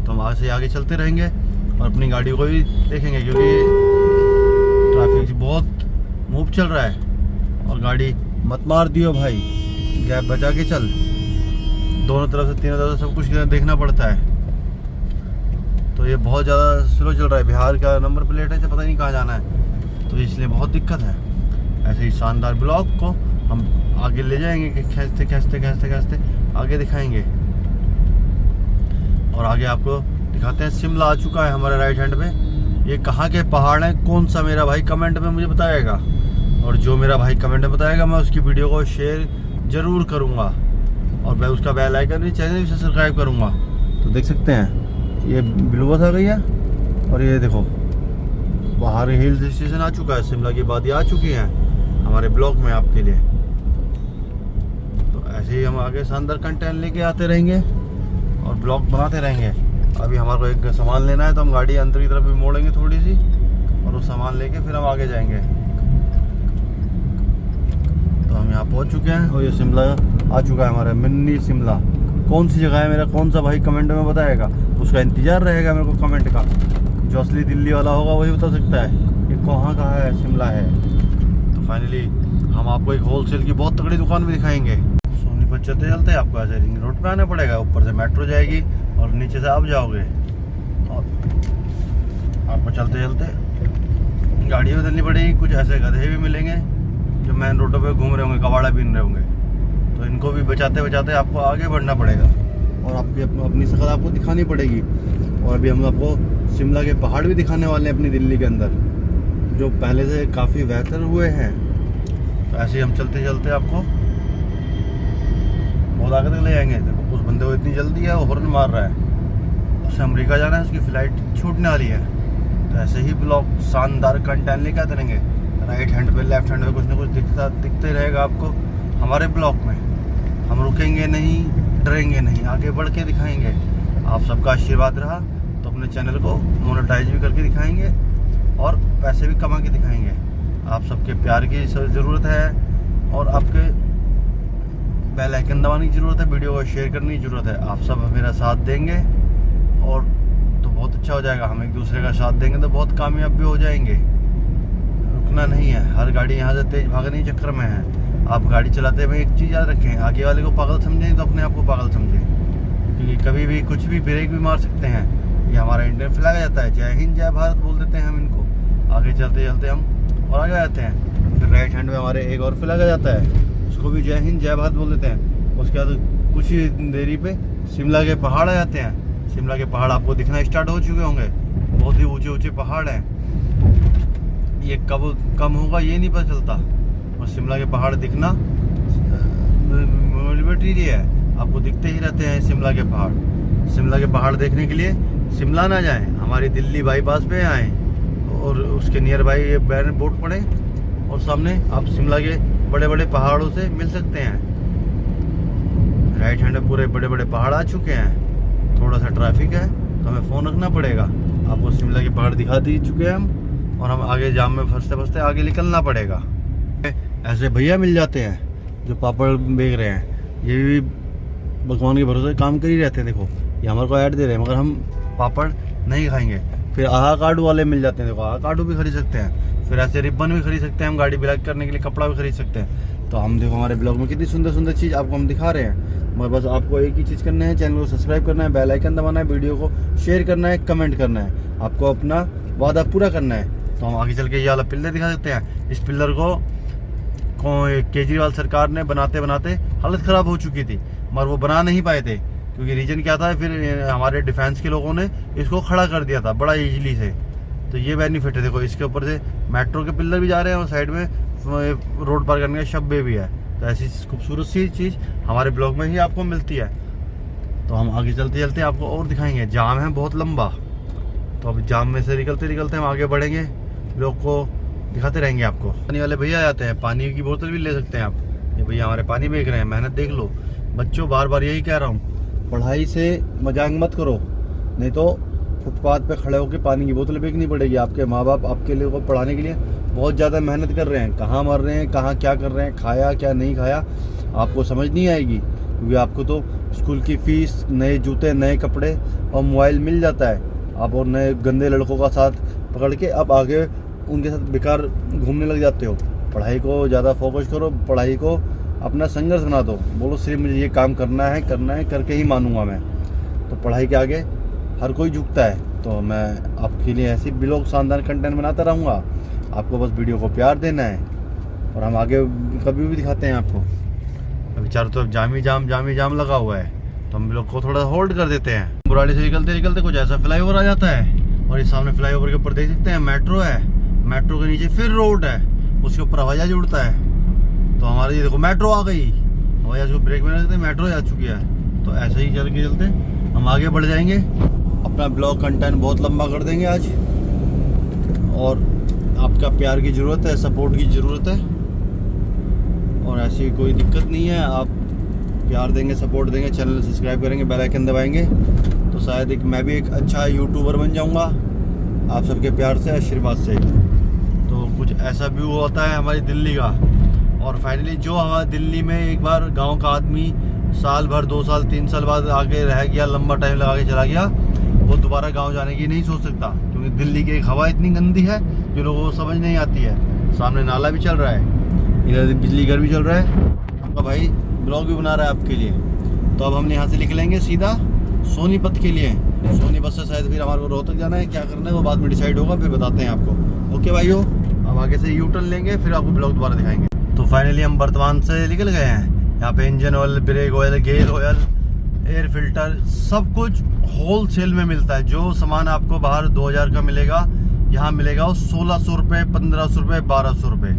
तो हम आगे से आगे चलते रहेंगे और अपनी गाड़ियों को भी देखेंगे, क्योंकि ट्रैफिक बहुत मूव चल रहा है। और गाड़ी मत मार दियो भाई, गैप बचा के चल, दोनों तरफ से तीनों तरफ से सब कुछ देखना पड़ता है। तो ये बहुत ज़्यादा स्लो चल रहा है, बिहार का नंबर प्लेट है, पता नहीं कहाँ जाना है, तो इसलिए बहुत दिक्कत है। ऐसे ही शानदार ब्लॉग को हम आगे ले जाएंगे कि खींचते आगे दिखाएंगे। और आगे आपको दिखाते हैं, शिमला आ चुका है हमारे राइट हैंड में। ये कहाँ के पहाड़ हैं, कौन सा, मेरा भाई कमेंट में मुझे बताएगा। और जो मेरा भाई कमेंट में बताएगा मैं उसकी वीडियो को शेयर ज़रूर करूँगा, और मैं उसका बेल आइकन भी चैनल भी सब्सक्राइब करूँगा। तो देख सकते हैं ये ब्लू बस आ गई है, और ये देखो बाहर हिल स्टेशन आ चुका है, शिमला की वादियाँ आ चुकी हैं हमारे ब्लॉग में आपके लिए। तो ऐसे ही हम आगे शानदार कंटेंट लेके आते रहेंगे और ब्लॉग बनाते रहेंगे। अभी हमारे को एक सामान लेना है, तो हम गाड़ी अंदर की तरफ भी मोड़ेंगे थोड़ी सी, और वो सामान लेके फिर हम आगे जाएंगे। तो हम यहाँ पहुँच चुके हैं और ये शिमला आ चुका है हमारा मिनी शिमला। कौन सी जगह है मेरा कौन सा भाई कमेंट में बताएगा, उसका इंतज़ार रहेगा मेरे को कमेंट का। जो असली दिल्ली वाला होगा वही बता सकता है कि कहाँ का है शिमला है। तो फाइनली हम आपको एक होलसेल की बहुत तगड़ी दुकान भी दिखाएंगे। सोनीपत चलते आपको ऐसे रिंग रोड पे आना पड़ेगा, ऊपर से मेट्रो जाएगी और नीचे से आप जाओगे। और आपको चलते गाड़ी बदलनी पड़ेगी। कुछ ऐसे गधे भी मिलेंगे जो मेन रोडों पे घूम रहे होंगे, कबाड़ा बीन रहे होंगे, तो इनको भी बचाते आपको आगे बढ़ना पड़ेगा और आपकी अपनी शक्ल आपको दिखानी पड़ेगी। और अभी हम आपको शिमला के पहाड़ भी दिखाने वाले हैं अपनी दिल्ली के अंदर, जो पहले से काफ़ी बेहतर हुए हैं। तो ऐसे ही हम चलते आपको बहुत आगे तक ले जाएंगे। देखो उस बंदे को इतनी जल्दी है, वो हॉर्न मार रहा है, उसे अमेरिका जाना है, उसकी फ़्लाइट छूटने वाली है। तो ऐसे ही ब्लॉग शानदार कंटेंट लेके आते रहेंगे। राइट हैंड पे लेफ्ट हैंड पे कुछ ना कुछ दिखते रहेगा आपको हमारे ब्लॉग में। हम रुकेंगे नहीं, डरेंगे नहीं, आगे बढ़ के दिखाएंगे। आप सबका आशीर्वाद रहा तो अपने चैनल को मोनेटाइज भी करके दिखाएंगे और पैसे भी कमा के दिखाएंगे। आप सबके प्यार की ज़रूरत है और आपके बेल आइकन दबाने की ज़रूरत है, वीडियो को शेयर करने की ज़रूरत है। आप सब मेरा साथ देंगे और तो बहुत अच्छा हो जाएगा। हम एक दूसरे का साथ देंगे तो बहुत कामयाब भी हो जाएंगे। रुकना नहीं है, हर गाड़ी यहाँ से तेज़ भागने के चक्कर में है। आप गाड़ी चलाते हुए एक चीज़ याद रखें, आगे वाले को पागल समझें तो अपने आप को पागल समझें, क्योंकि कभी भी कुछ भी ब्रेक भी मार सकते हैं। ये हमारा इंडियन फ्लैग आ जाता है, जय हिंद जय भारत बोल देते हैं हम इनको। आगे चलते हम और आगे जाते हैं। फिर राइट हैंड में हमारे एक और इलाका जाता है, उसको भी जय हिंद जय भारत बोल देते हैं। उसके बाद कुछ ही देरी पे शिमला के पहाड़ आ जाते हैं। शिमला के पहाड़ आपको दिखना स्टार्ट हो चुके होंगे, बहुत ही ऊंचे ऊंचे पहाड़ हैं। ये कब कम होगा ये नहीं पता चलता। और शिमला के पहाड़ दिखना है, आपको दिखते ही रहते हैं शिमला के पहाड़। शिमला के पहाड़ देखने के लिए शिमला ना जाएं, हमारी दिल्ली बाईपास पे आएँ और उसके नियर बाई ये बैनर बोर्ड पड़े और सामने आप शिमला के बड़े बड़े पहाड़ों से मिल सकते हैं। राइट हैंड में पूरे बड़े बड़े पहाड़ आ चुके हैं। थोड़ा सा ट्रैफिक है तो हमें फ़ोन रखना पड़ेगा। आपको शिमला के पहाड़ दिखा दी चुके हैं हम, और हम आगे जाम में फंसते फंसते आगे निकलना पड़ेगा। ऐसे भैया मिल जाते हैं जो पापड़ बेच रहे हैं, ये भी भगवान के भरोसे काम कर ही रहते हैं। देखो ये हमारे को ऐड दे रहे हैं, मगर हम पापड़ नहीं खाएंगे। फिर आहा कार्ड वाले मिल जाते हैं, देखो आहा कार्ड भी खरीद सकते हैं। फिर ऐसे रिबन भी खरीद सकते हैं, हम गाड़ी ब्लैक करने के लिए कपड़ा भी खरीद सकते हैं। तो हम देखो हमारे ब्लॉग में कितनी सुंदर सुंदर चीज़ आपको हम दिखा रहे हैं। मगर बस आपको एक ही चीज़ करना है, चैनल को सब्सक्राइब करना है, बेल आइकन दबाना है, वीडियो को शेयर करना है, कमेंट करना है। आपको अपना वादा पूरा करना है। तो हम आगे चल के ये वाला पिलर दिखा सकते हैं। इस पिलर को केजरीवाल सरकार ने बनाते बनाते हालत ख़राब हो चुकी थी, मगर वो बना नहीं पाए थे क्योंकि रीजन क्या था। फिर हमारे डिफेंस के लोगों ने इसको खड़ा कर दिया था बड़ा इजीली से। तो ये बेनिफिट है। देखो इसके ऊपर से मेट्रो के पिलर भी जा रहे हैं और साइड में रोड पार करने के शब्बे भी है। तो ऐसी खूबसूरत सी चीज़ हमारे ब्लॉग में ही आपको मिलती है। तो हम आगे चलते चलते आपको और दिखाएंगे। जाम है बहुत लंबा, तो अब जाम में से निकलते निकलते हम आगे बढ़ेंगे, ब्लॉग को दिखाते रहेंगे आपको। पानी वाले भैया आते हैं, पानी की बोतल भी ले सकते हैं आप। ये भैया हमारे पानी बेच रहे हैं, मेहनत देख लो। बच्चों बार बार यही कह रहा हूँ, पढ़ाई से मजाक मत करो, नहीं तो फुटपाथ पे खड़े होकर पानी की बोतल बेचनी पड़ेगी। आपके माँ बाप आपके लिए को पढ़ाने के लिए बहुत ज़्यादा मेहनत कर रहे हैं, कहाँ मर रहे हैं, कहाँ क्या कर रहे हैं, खाया क्या नहीं खाया आपको समझ नहीं आएगी। क्योंकि आपको तो स्कूल की फ़ीस, नए जूते, नए कपड़े और मोबाइल मिल जाता है। आप और नए गंदे लड़कों का साथ पकड़ के अब आगे उनके साथ बेकार घूमने लग जाते हो। पढ़ाई को ज़्यादा फोकस करो, पढ़ाई को अपना संघर्ष बना दो। बोलो सिर्फ मुझे ये काम करना है करके ही मानूंगा मैं। तो पढ़ाई के आगे हर कोई झुकता है। तो मैं आपके लिए ऐसी ब्लॉग शानदार कंटेंट बनाता रहूँगा। आपको बस वीडियो को प्यार देना है और हम आगे कभी भी दिखाते हैं आपको। अभी चारों तरफ जामी जाम लगा हुआ है, तो हम लोग को थोड़ा होल्ड कर देते हैं। बुराड़ी से निकलते निकलते कुछ ऐसा फ्लाईओवर आ जाता है और इस सामने फ्लाईओवर के ऊपर देख सकते हैं मेट्रो है। मेट्रो के नीचे फिर रोड है, उसके ऊपर हवाई जहाज उड़ता है। तो हमारे ये देखो मेट्रो आ गई, हवाई जहाज को ब्रेक में रखते मेट्रो आ चुकी है। तो ऐसे ही चल के चलते हम आगे बढ़ जाएंगे। अपना ब्लॉग कंटेंट बहुत लंबा कर देंगे आज, और आपका प्यार की ज़रूरत है, सपोर्ट की ज़रूरत है। और ऐसी कोई दिक्कत नहीं है, आप प्यार देंगे, सपोर्ट देंगे, चैनल सब्सक्राइब करेंगे, बेल आइकन दबाएंगे, तो शायद मैं भी एक अच्छा यूट्यूबर बन जाऊंगा आप सबके प्यार से, आशीर्वाद से। तो कुछ ऐसा व्यू होता है हमारी दिल्ली का। और फाइनली जो हमारे दिल्ली में एक बार गांव का आदमी साल भर, 2 साल, 3 साल बाद आके रह गया, लंबा टाइम लगा के चला गया, वो दोबारा गाँव जाने की नहीं सोच सकता। क्योंकि दिल्ली की एक हवा इतनी गंदी है जो लोगों को समझ नहीं आती है। सामने नाला भी चल रहा है, इधर बिजली घर भी चल रहा है, आपका भाई ब्लॉग भी बना रहा है आपके लिए। तो अब हम यहाँ से निकलेंगे सीधा सोनीपत के लिए। सोनीपत से शायद फिर हमारे को रोहतक जाना है, क्या करना है वो बाद में डिसाइड होगा, फिर बताते हैं आपको। ओके भाइयों, अब आगे से यू टर्न लेंगे, फिर आपको ब्लॉग दोबारा दिखाएंगे। तो फाइनली हम वर्तमान से निकल गए हैं। यहाँ पे engine oil, brake oil, gear oil, air filter, सब कुछ होल सेल में मिलता है। जो सामान आपको बाहर 2000 का मिलेगा, यहाँ मिलेगा वो 1600 रुपये, 1500 रुपये, 1200 रुपये।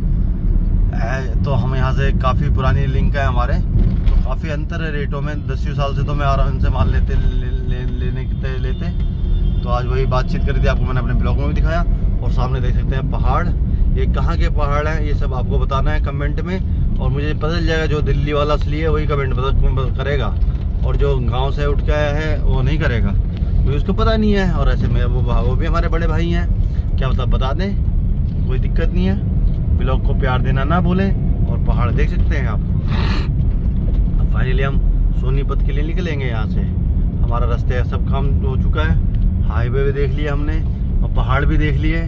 तो हम यहाँ से काफ़ी पुरानी लिंक है हमारे, तो काफ़ी अंतर है रेटों में। 10 साल से तो मैं आराम से माल लेते। तो आज वही बातचीत करी थी, आपको मैंने अपने ब्लॉग में भी दिखाया। और सामने देख सकते हैं पहाड़, ये कहाँ के पहाड़ हैं ये सब आपको बताना है कमेंट में, और मुझे पता चल जाएगा। जो दिल्ली वाला असली है वही कमेंट करेगा, और जो गाँव से उठ के आया है वो नहीं करेगा, क्योंकि उसको पता नहीं है। और ऐसे में वो भी हमारे बड़े भाई हैं, क्या मतलब बता दें, कोई दिक्कत नहीं है। ब्लॉग को प्यार देना ना भूलें, और पहाड़ देख सकते हैं आप। अब फाइनली हम सोनीपत के लिए निकलेंगे। यहाँ से हमारा रास्ते सब काम हो चुका है, हाईवे भी देख लिया हमने और पहाड़ भी देख लिए,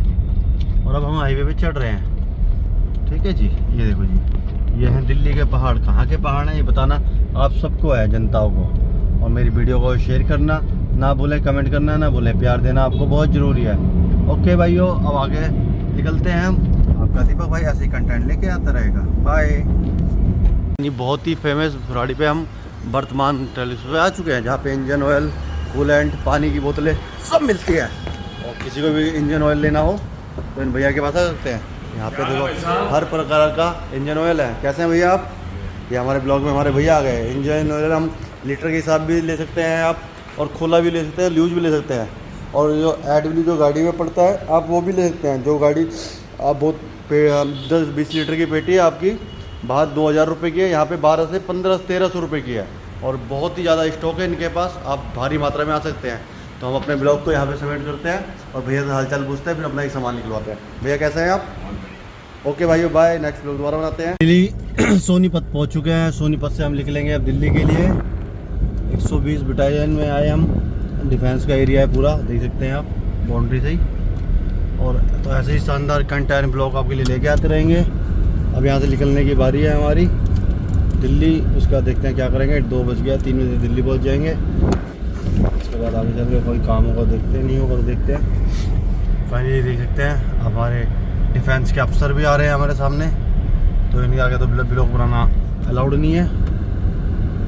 और अब हम हाईवे पे चढ़ रहे हैं। ठीक है जी, ये देखो जी, ये हैं दिल्ली के पहाड़। कहाँ के पहाड़ हैं ये बताना आप सबको है, जनताओं को। और मेरी वीडियो को शेयर करना ना भूलें, कमेंट करना ना भूलें, प्यार देना आपको बहुत ज़रूरी है। ओके भाइयों, अब आगे निकलते हैं हम। आपका दीपक भाई ऐसे ही कंटेंट लेके आता रहेगा। बाय। ये बहुत ही फेमस बुराड़ी पे हम वर्तमान टेलिस पे आ चुके हैं, जहाँ पे इंजन ऑयल, कूलेंट, पानी की बोतलें सब मिलती है। और किसी को भी इंजन ऑयल लेना हो तो इन भैया के पास आ सकते हैं। यहाँ पे देखो हर प्रकार का इंजन ऑयल है। कैसे हैं भैया आप? ये हमारे ब्लॉग में हमारे भैया आ गए। इंजन ऑयल हम लीटर के हिसाब भी ले सकते हैं आप, और खुला भी ले सकते हैं, ल्यूज भी ले सकते हैं। और जो एडब्ल्यू जो गाड़ी में पड़ता है आप वो भी ले सकते हैं। जो गाड़ी आप बहुत 10-20 लीटर की पेटी है आपकी, बाहर 2000 रुपये की है, यहाँ पे 12 से 1500-1300 रुपये की है। और बहुत ही ज़्यादा स्टॉक है इनके पास, आप भारी मात्रा में आ सकते हैं। तो हम अपने ब्लॉग को यहाँ पे सबमिट करते हैं और भैया से हालचाल पूछते हैं, फिर अपना एक सामान निकलवाते हैं। भैया कैसे हैं आप? ओके भाई, बाय। नेक्स्ट ब्लॉग दोबारा बनाते हैं। दिल्ली सोनीपत पहुँच चुके हैं। सोनीपत से हम निकलेंगे अब दिल्ली के लिए। 120 बटालियन में आए हम। डिफेंस का एरिया है पूरा, देख सकते हैं आप बाउंड्री से ही। और तो ऐसे ही शानदार कंटेंट ब्लॉग आपके लिए लेके आते रहेंगे। अब यहाँ से निकलने की बारी है हमारी दिल्ली। उसका देखते हैं क्या करेंगे। 2 बज गया, 3 बजे दिल्ली पहुँच जाएंगे। उसके बाद आगे चल के कोई काम होगा देखते हैं, नहीं होगा तो देखते हैं। फाइनली देख सकते हैं हमारे डिफेंस के अफसर भी आ रहे हैं हमारे सामने। तो इनके आगे तो ब्लॉग बनाना अलाउड नहीं है।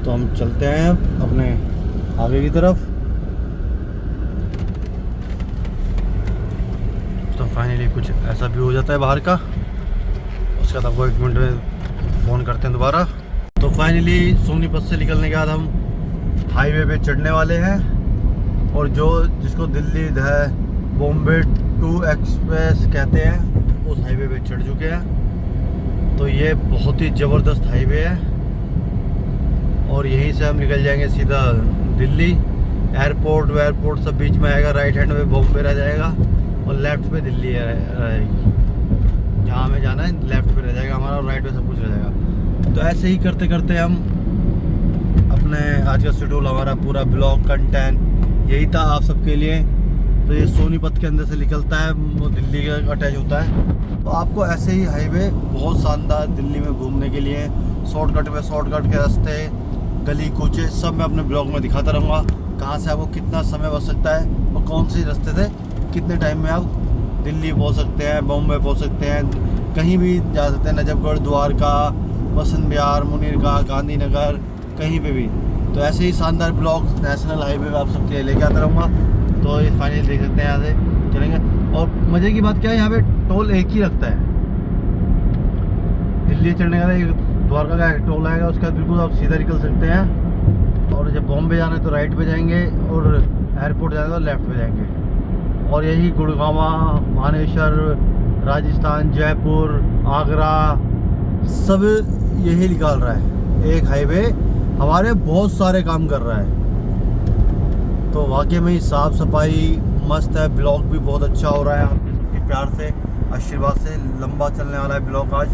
तो हम चलते हैं अब अपने आगे की तरफ। तो फाइनली कुछ ऐसा भी हो जाता है बाहर का। उसके बाद आपको 1 मिनट में फ़ोन करते हैं दोबारा। तो फाइनली सोनीपत से निकलने के बाद हम हाईवे पे चढ़ने वाले हैं। और जो जिसको दिल्ली बॉम्बे टू एक्सप्रेस कहते हैं, उस हाईवे पे चढ़ चुके हैं। तो ये बहुत ही ज़बरदस्त हाईवे है। और यहीं से हम निकल जाएंगे सीधा दिल्ली। एयरपोर्ट सब बीच में आएगा। राइट हैंड में बॉम्बे रह जाएगा और लेफ्ट पे दिल्ली रहेगी। जहाँ हमें जाना है लेफ्ट पे रह जाएगा हमारा, और राइट पे सब कुछ रह जाएगा। तो ऐसे ही करते करते हम अपने आज का शेड्यूल, हमारा पूरा ब्लॉग कंटेंट यही था आप सबके लिए। तो ये सोनीपत के अंदर से निकलता है, वो दिल्ली का अटैच होता है। तो आपको ऐसे ही हाईवे बहुत शानदार दिल्ली में घूमने के लिए शॉर्टकट के रास्ते, गली कूचे सब मैं अपने ब्लॉग में दिखाता रहूँगा। कहाँ से आपको कितना समय बच सकता है और कौन से रास्ते से कितने टाइम में आप दिल्ली पहुँच सकते हैं, बॉम्बे पहुँच सकते हैं, कहीं भी जा सकते हैं। नजफगढ़, द्वारका, बसंत विहार, मुनीरका, गांधीनगर, कहीं पे भी। तो ऐसे ही शानदार ब्लॉग नेशनल हाईवे में आप सबके लिए लेके आता रहूँगा। तो ये फाइनली देख सकते हैं, यहाँ से चलेंगे। और मज़े की बात क्या है, यहाँ पे टोल एक ही लगता है। दिल्ली चढ़ने का एक द्वारका का एक टोल आएगा, उसके बाद बिल्कुल आप सीधा निकल सकते हैं। और जब बॉम्बे जाना है तो राइट पे जाएंगे, और एयरपोर्ट जाना है तो लेफ्ट पे जाएंगे। और यही गुड़गांव, मानेसर, राजस्थान, जयपुर, आगरा सब यही निकाल रहा है। एक हाईवे हमारे बहुत सारे काम कर रहा है। तो वाकई में ही साफ़ सफाई मस्त है। ब्लॉग भी बहुत अच्छा हो रहा है आपके सबके प्यार से, आशीर्वाद से। लंबा चलने वाला है ब्लॉग आज।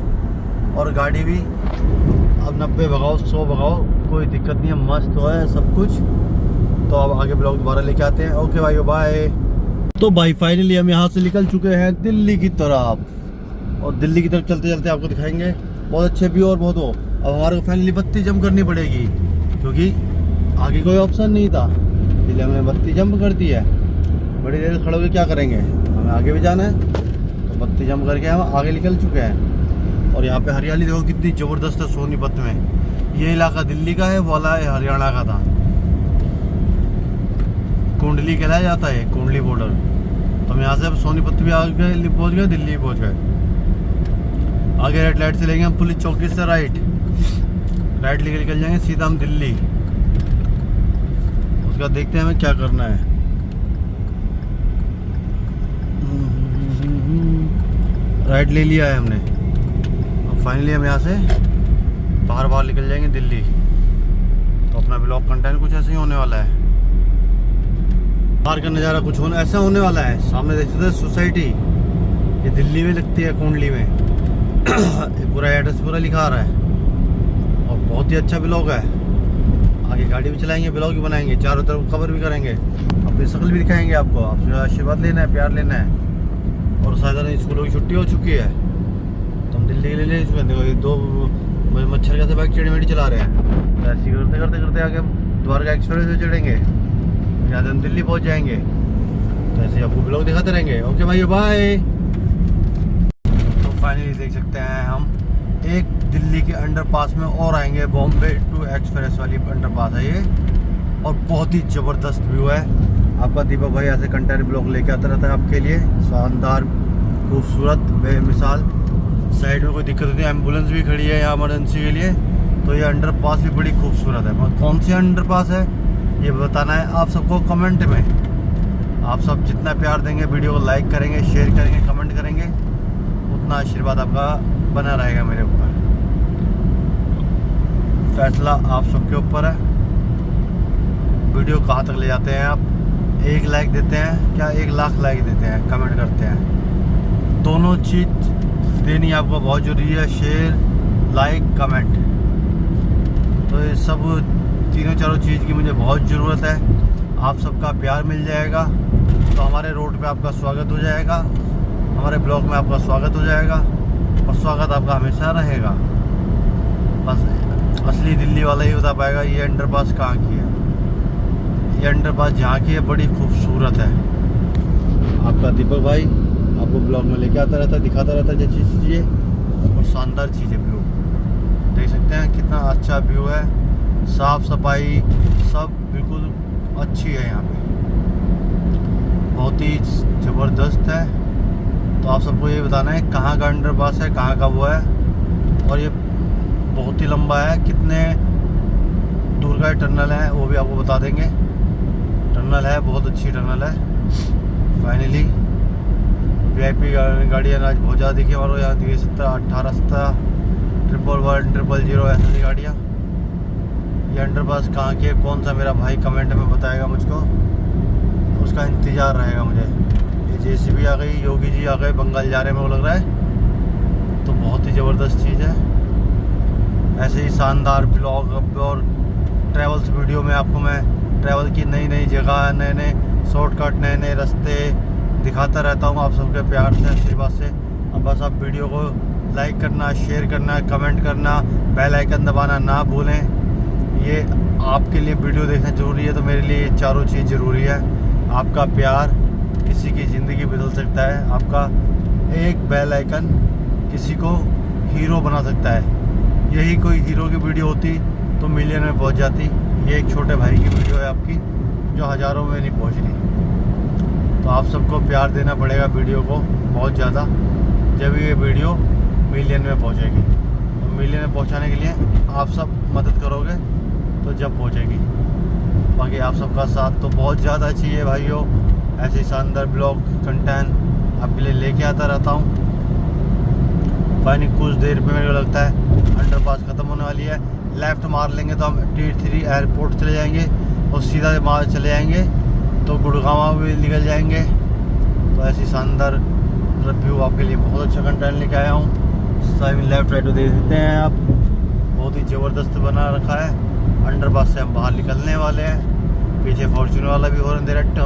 और गाड़ी भी अब 90 भगाओ, 100 भगाओ, कोई दिक्कत नहीं है, मस्त हो है सब कुछ। तो अब आगे ब्लॉग दोबारा लेके आते हैं। ओके भाई, बाय। तो भाई फाइनली हम यहाँ से निकल चुके हैं दिल्ली की तरफ। और दिल्ली की तरफ चलते चलते आपको दिखाएंगे बहुत अच्छे व्यू और बहुत हो। अब हमारे को फाइनली बत्ती जंप करनी पड़ेगी, क्योंकि आगे कोई ऑप्शन नहीं था, इसलिए हमने बत्ती जंप कर दी है। बड़ी देर खड़े होकर क्या करेंगे, हमें आगे भी जाना है। तो बत्ती जंप करके हम आगे निकल चुके हैं। और यहाँ पे हरियाली देखो कितनी ज़बरदस्त है सोनीपत में। ये इलाका दिल्ली का है, वो वाला हरियाणा का था। कुंडली कहलाया जाता है, कुंडली बॉर्डर। तो हम यहाँ से अब सोनीपत भी आगे पहुँच गए, दिल्ली भी पहुँच गए। आगे रेड लाइट से लेंगे हम पुलिस चौकी से राइट लेके निकल जाएंगे सीधा हम दिल्ली। उसका देखते हैं हमें क्या करना है। राइट ले लिया है हमने। अब फाइनली हम यहाँ से बाहर निकल जाएंगे दिल्ली। तो अपना ब्लॉग कंटेंट कुछ ऐसे ही होने वाला है। बाहर का नज़ारा कुछ ऐसा होने वाला है। सामने देख सकते हैं सोसाइटी, ये दिल्ली में लगती है, कुंडली में। पूरा एड्रेस पूरा लिखा आ रहा है। और बहुत ही अच्छा ब्लॉग है। आगे गाड़ी भी चलाएंगे, ब्लॉग भी बनाएंगे, चारों तरफ कवर भी करेंगे, अपनी शक्ल भी दिखाएंगे आपको। आपसे आशीर्वाद लेना है, प्यार लेना है। और साधारण स्कूलों की छुट्टी हो चुकी है, तो हम दिल्ली के लिए देखो ये 2 मच्छर कैसे बाइक टेढ़ी मेढ़ी चला रहे हैं। तो ऐसे करते करते आगे हम द्वारका एक्सप्रेस पे चढ़ेंगे, यहाँ से हम दिल्ली पहुँच जाएंगे। तो ऐसे आपको ब्लॉग दिखाते रहेंगे। ओके भाई, बाय। फाइनली देख सकते हैं हम एक दिल्ली के अंडरपास में और आएंगे। बॉम्बे टू एक्सप्रेस वाली अंडरपास है ये, और बहुत ही ज़बरदस्त व्यू है। आपका दीपक भाई ऐसे कंटेंट ब्लॉग लेके आता रहता है आपके लिए, शानदार, खूबसूरत, बेमिसाल। साइड में कोई दिक्कत होती है, एम्बुलेंस भी खड़ी है यहाँ इमरजेंसी के लिए। तो ये अंडरपास भी बड़ी खूबसूरत है। कौन सी अंडरपास है ये बताना है आप सबको कमेंट में। आप सब जितना प्यार देंगे, वीडियो को लाइक करेंगे, शेयर करेंगे, कमेंट करेंगे, उतना आशीर्वाद आपका बना रहेगा मेरे ऊपर। फैसला आप सबके ऊपर है। वीडियो कहाँ तक ले जाते हैं आप? 1 लाइक देते हैं क्या 1 लाख लाइक देते हैं, कमेंट करते हैं, दोनों चीज़ देनी आपको बहुत ज़रूरी है। शेयर, लाइक, कमेंट, तो ये सब तीनों चारों चीज़ की मुझे बहुत ज़रूरत है। आप सबका प्यार मिल जाएगा तो हमारे रोड पे आपका स्वागत हो जाएगा, हमारे ब्लॉग में आपका स्वागत हो जाएगा, और स्वागत आपका हमेशा रहेगा। बस असली दिल्ली वाला ही बता पाएगा ये अंडरपास कहाँ की है। ये अंडरपास जहाँ की है बड़ी खूबसूरत है। आपका दीपक भाई आपको ब्लॉग में लेके आता रहता है, दिखाता रहता है अच्छी चीज़ें, और शानदार चीज़ें। व्यू देख सकते हैं कितना अच्छा व्यू है, साफ़ सफाई सब बिल्कुल अच्छी है यहाँ पे, बहुत ही ज़बरदस्त है। तो आप सबको ये बताना है कहाँ का अंडरपास है, कहाँ का वो है, और ये बहुत ही लंबा है। कितने दूर का टनल है वो भी आपको बता देंगे। टनल है, बहुत अच्छी टनल है। फाइनली VIP गाड़ियाँ आज बहुत ज़्यादा दिखी हमारे यहाँ, 17, 18, 17, 111, 000 ऐसी गाड़ियाँ। ये अंडरपास कहाँ की है, कौन सा मेरा भाई कमेंट में बताएगा मुझको, उसका इंतज़ार रहेगा मुझे। ये JCB आ गई, योगी जी आ गए, बंगाल जा रहे हैं, मुझे लग रहा है। तो बहुत ही ज़बरदस्त चीज़ है। ऐसे ही शानदार ब्लॉग और ट्रैवल्स वीडियो में आपको मैं ट्रैवल की नई नई जगह, नए नए शॉर्टकट, नए नए रास्ते दिखाता रहता हूँ आप सबके प्यार से, आशीर्वाद से। अब बस आप वीडियो को लाइक करना, शेयर करना, कमेंट करना, बेल आइकन दबाना ना भूलें। ये आपके लिए वीडियो देखना ज़रूरी है, तो मेरे लिए ये चारों चीज़ ज़रूरी है। आपका प्यार किसी की ज़िंदगी बदल सकता है, आपका एक बेल आइकन किसी को हीरो बना सकता है। यही कोई हीरो की वीडियो होती तो मिलियन में पहुंच जाती। ये एक छोटे भाई की वीडियो है आपकी, जो हज़ारों में नहीं पहुंच रही। तो आप सबको प्यार देना पड़ेगा वीडियो को बहुत ज़्यादा, जब ये वीडियो मिलियन में पहुंचेगी। तो मिलियन में पहुंचाने के लिए आप सब मदद करोगे तो जब पहुंचेगी। बाकी आप सबका साथ तो बहुत ज़्यादा चाहिए भाइयों। ऐसे शानदार ब्लॉग कंटेंट आपके लिए लेके आता रहता हूँ। फाइनली कुछ देर पे मेरे को लगता है अंडरपास ख़त्म होने वाली है। लेफ़्ट मार लेंगे तो हम T3 एयरपोर्ट चले जाएंगे, और सीधा मार चले जाएंगे तो गुड़गांव भी निकल जाएंगे। तो ऐसी शानदार व्यू आपके लिए बहुत अच्छा कंटेंट लेके आया हूँ। साइड में लेफ़्ट राइट देख सकते हैं आप, बहुत ही ज़बरदस्त बना रखा है। अंडरपास से हम बाहर निकलने वाले हैं। पीछे फॉर्च्यूनर वाला भी हॉर्न दे रहा है, ट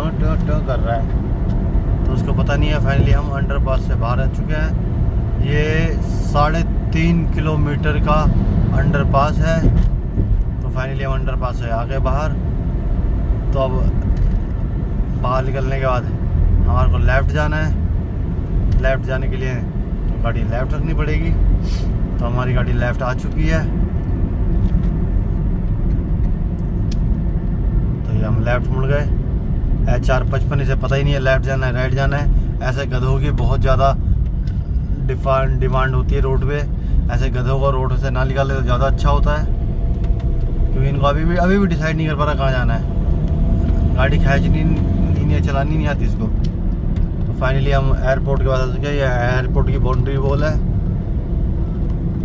ट कर रहा है, तो उसको पता नहीं है। फाइनली हम अंडरपास से बाहर आ चुके हैं। ये 3.5 किलोमीटर का अंडरपास है। तो फाइनली हम अंडरपास से आ गए बाहर। तो अब बाहर निकलने के बाद हमारे को लेफ़्ट जाना है। लेफ़्ट जाने के लिए तो गाड़ी लेफ़्ट रखनी पड़ेगी। तो हमारी गाड़ी लेफ़्ट आ चुकी है। तो ये हम लेफ़्ट मुड़ गए। HR55 से पता ही नहीं है लेफ़्ट जाना है राइट जाना है। ऐसे गधों की बहुत ज़्यादा डिमांड होती है रोड पे। ऐसे गधों को रोड से ना निकाले तो ज़्यादा अच्छा होता है, क्योंकि इनको अभी भी डिसाइड नहीं कर पा रहा कहाँ जाना है। गाड़ी खींचनी नहीं है, चलानी नहीं आती इसको। तो फाइनली हम एयरपोर्ट के पास आ चुके हैं। ये एयरपोर्ट की बाउंड्री वॉल है,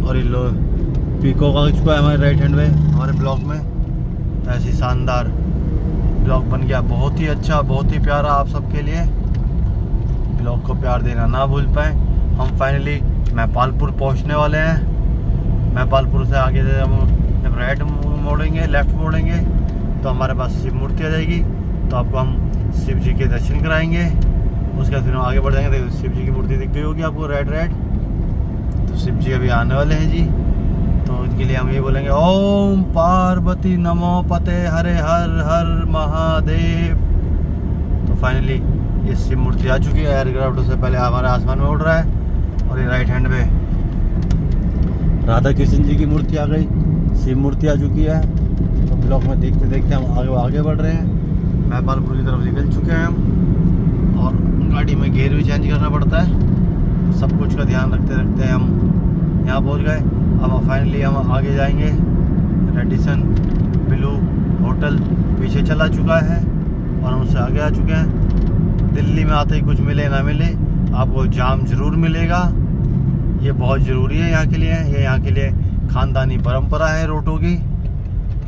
और ये लो पीको का चुका है हमारे राइट हैंड में हमारे ब्लॉक में। तो ऐसी शानदार ब्लॉग बन गया, बहुत ही अच्छा, बहुत ही प्यारा। आप सबके लिए ब्लॉग को प्यार देना ना भूल पाएँ। हम फाइनली मैपालपुर पहुंचने वाले हैं। मैपालपुर से आगे से हम जब राइट मोड़ेंगे, लेफ़्ट मोड़ेंगे, तो हमारे पास शिव मूर्ति आ जाएगी। तो आपको हम शिव जी के दर्शन कराएंगे। उसके बाद फिर हम आगे बढ़ जाएंगे। तो शिव जी की मूर्ति दिख गई होगी आपको राइट। तो शिव जी अभी आने वाले हैं जी। तो इसके लिए हम ये बोलेंगे, ओम पार्वती नमो पते हरे हर हर महादेव। तो फाइनली ये शिव मूर्ति आ चुकी है। एयरक्राफ्ट से पहले हमारे आसमान में उड़ रहा है। और ये राइट हैंड पे राधा कृष्ण जी की मूर्ति आ गई, शिव मूर्ति आ चुकी है। तो ब्लॉक में देखते देखते हम आगे बढ़ रहे हैं। महपालपुर की तरफ निकल चुके हैं हम और गाड़ी में गियर भी चेंज करना पड़ता है। सब कुछ का ध्यान रखते रखते हम यहाँ पहुँच गए। अब फाइनली हम आगे जाएंगे। रेडिसन ब्लू होटल पीछे चला चुका है और हम उससे आगे आ चुके हैं। दिल्ली में आते ही कुछ मिले ना मिले, आपको जाम ज़रूर मिलेगा। ये बहुत ज़रूरी है यहाँ के लिए। ये यहाँ के लिए ख़ानदानी परंपरा है रोटों की,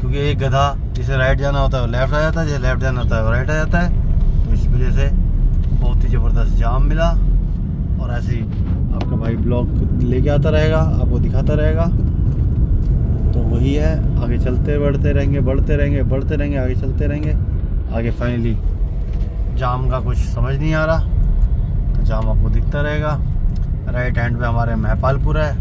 क्योंकि एक गधा जिसे राइट जाना होता है वो लेफ़्ट आ जाता है, जिसे लेफ़्ट जाना होता है वो राइट आ जाता है। तो इस वजह से बहुत ही ज़बरदस्त जाम मिला। और ऐसे ही आपका भाई ब्लॉग लेके आता रहेगा, आपको दिखाता रहेगा। तो वही है, आगे चलते बढ़ते रहेंगे, आगे चलते रहेंगे। आगे फाइनली जाम का कुछ समझ नहीं आ रहा, तो जाम आपको दिखता रहेगा। राइट हैंड पे हमारे महपालपुर है,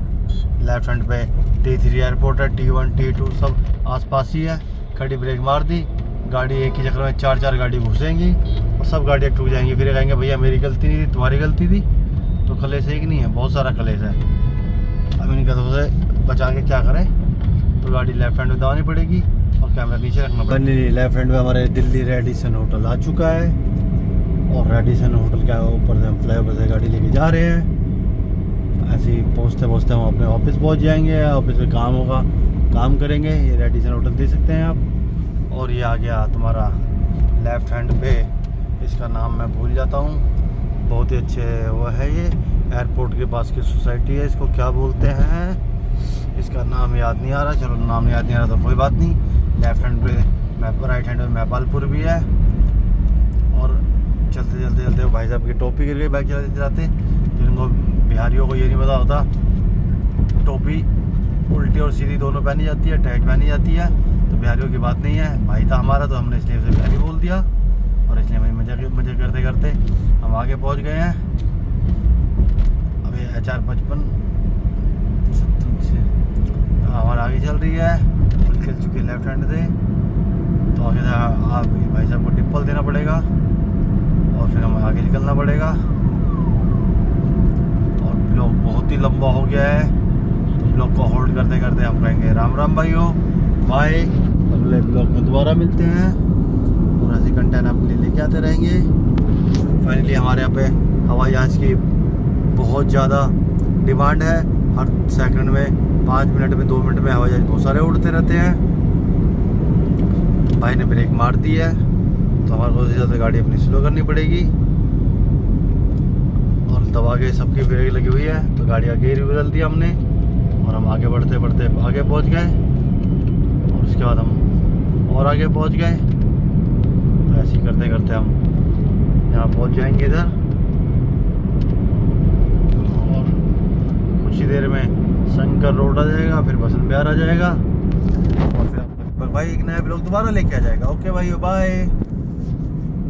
लेफ्ट हैंड पे T3 एयरपोर्ट है, T1 T2 सब आसपास ही है। खड़ी ब्रेक मार दी, गाड़ी एक ही चक्कर में चार गाड़ी घुसेंगी और सब गाड़ियाँ टूट जाएंगी। फिर कहेंगे भैया मेरी गलती नहीं थी, तुम्हारी गलती थी। तो कलेश एक नहीं है, बहुत सारा कलेश है। अब इन गधों से बचा के क्या करें, तो गाड़ी लेफ्ट हैंड में दबानी पड़ेगी और कैमरा नीचे रखना पड़ेगा। लेफ्ट हैंड में हमारे दिल्ली रेडिसन होटल आ चुका है और रेडिसन होटल के ऊपर से हम फ्लाईओवर से गाड़ी लेके जा रहे हैं। ऐसे ही पहुँचते पहुँचते हम अपने ऑफिस पहुँच जाएंगे। ऑफिस में काम होगा, काम करेंगे। ये रेडिसन होटल दे सकते हैं आप। और ये आ गया तुम्हारा लेफ्ट हैंड पे, इसका नाम मैं भूल जाता हूँ। बहुत ही अच्छे वो है, ये एयरपोर्ट के पास की सोसाइटी है। इसको क्या बोलते हैं, इसका नाम याद नहीं आ रहा। चलो नाम याद नहीं आ रहा तो कोई बात नहीं। लेफ्ट हैंड पे राइट हैंड में महपालपुर भी है। और चलते भाई साहब की टोपी गिर गई बाइक चलाते चलाते। जिनको बिहारियों को ये नहीं पता होता, टोपी उल्टी और सीधी दोनों पहनी जाती है, टाइट पहनी जाती है। तो बिहारियों की बात नहीं है, भाई था हमारा तो हमने इसलिए उसे बिहारी बोल दिया। और इसलिए भाई मजे करते करते हम आगे पहुंच गए हैं। अब ये HR55 हमारा आगे चल रही है, निकल चुकी है लेफ्ट हैंड से। तो आगे आप भाई साहब को टिप्पल देना पड़ेगा और फिर हमें आगे निकलना पड़ेगा। और ब्लॉग बहुत ही लंबा हो गया है, तो ब्लॉग को होल्ड करते करते हम कहेंगे राम राम भाइयों, बाय। अगले ब्लॉग में दोबारा मिलते हैं और ऐसे कंटेंट आपके लिए लेके आते रहेंगे। फाइनली हमारे यहाँ पे हवाई जहाज़ की बहुत ज़्यादा डिमांड है। हर सेकंड में 5 मिनट में 2 मिनट में हवाई जहाज़ बहुत सारे उड़ते रहते हैं। भाई ने ब्रेक मार दी है, तो हमारे को ज़्यादा गाड़ी अपनी स्लो करनी पड़ेगी। और दबा के सबकी ब्रेक लगी हुई है, तो गाड़ी का गियर भी बदल दिया हमने और हम आगे बढ़ते आगे पहुँच गए। और उसके बाद हम और आगे पहुँच गए। तो ऐसे ही करते करते हम यहाँ पहुँच जाएंगे इधर। और कुछ ही देर में शंकर रोड आ जाएगा, फिर बसंत विहार आ जाएगा और फिर भाई एक नया ब्लॉग दोबारा लेके आ जाएगा। ओके भाई, बाय।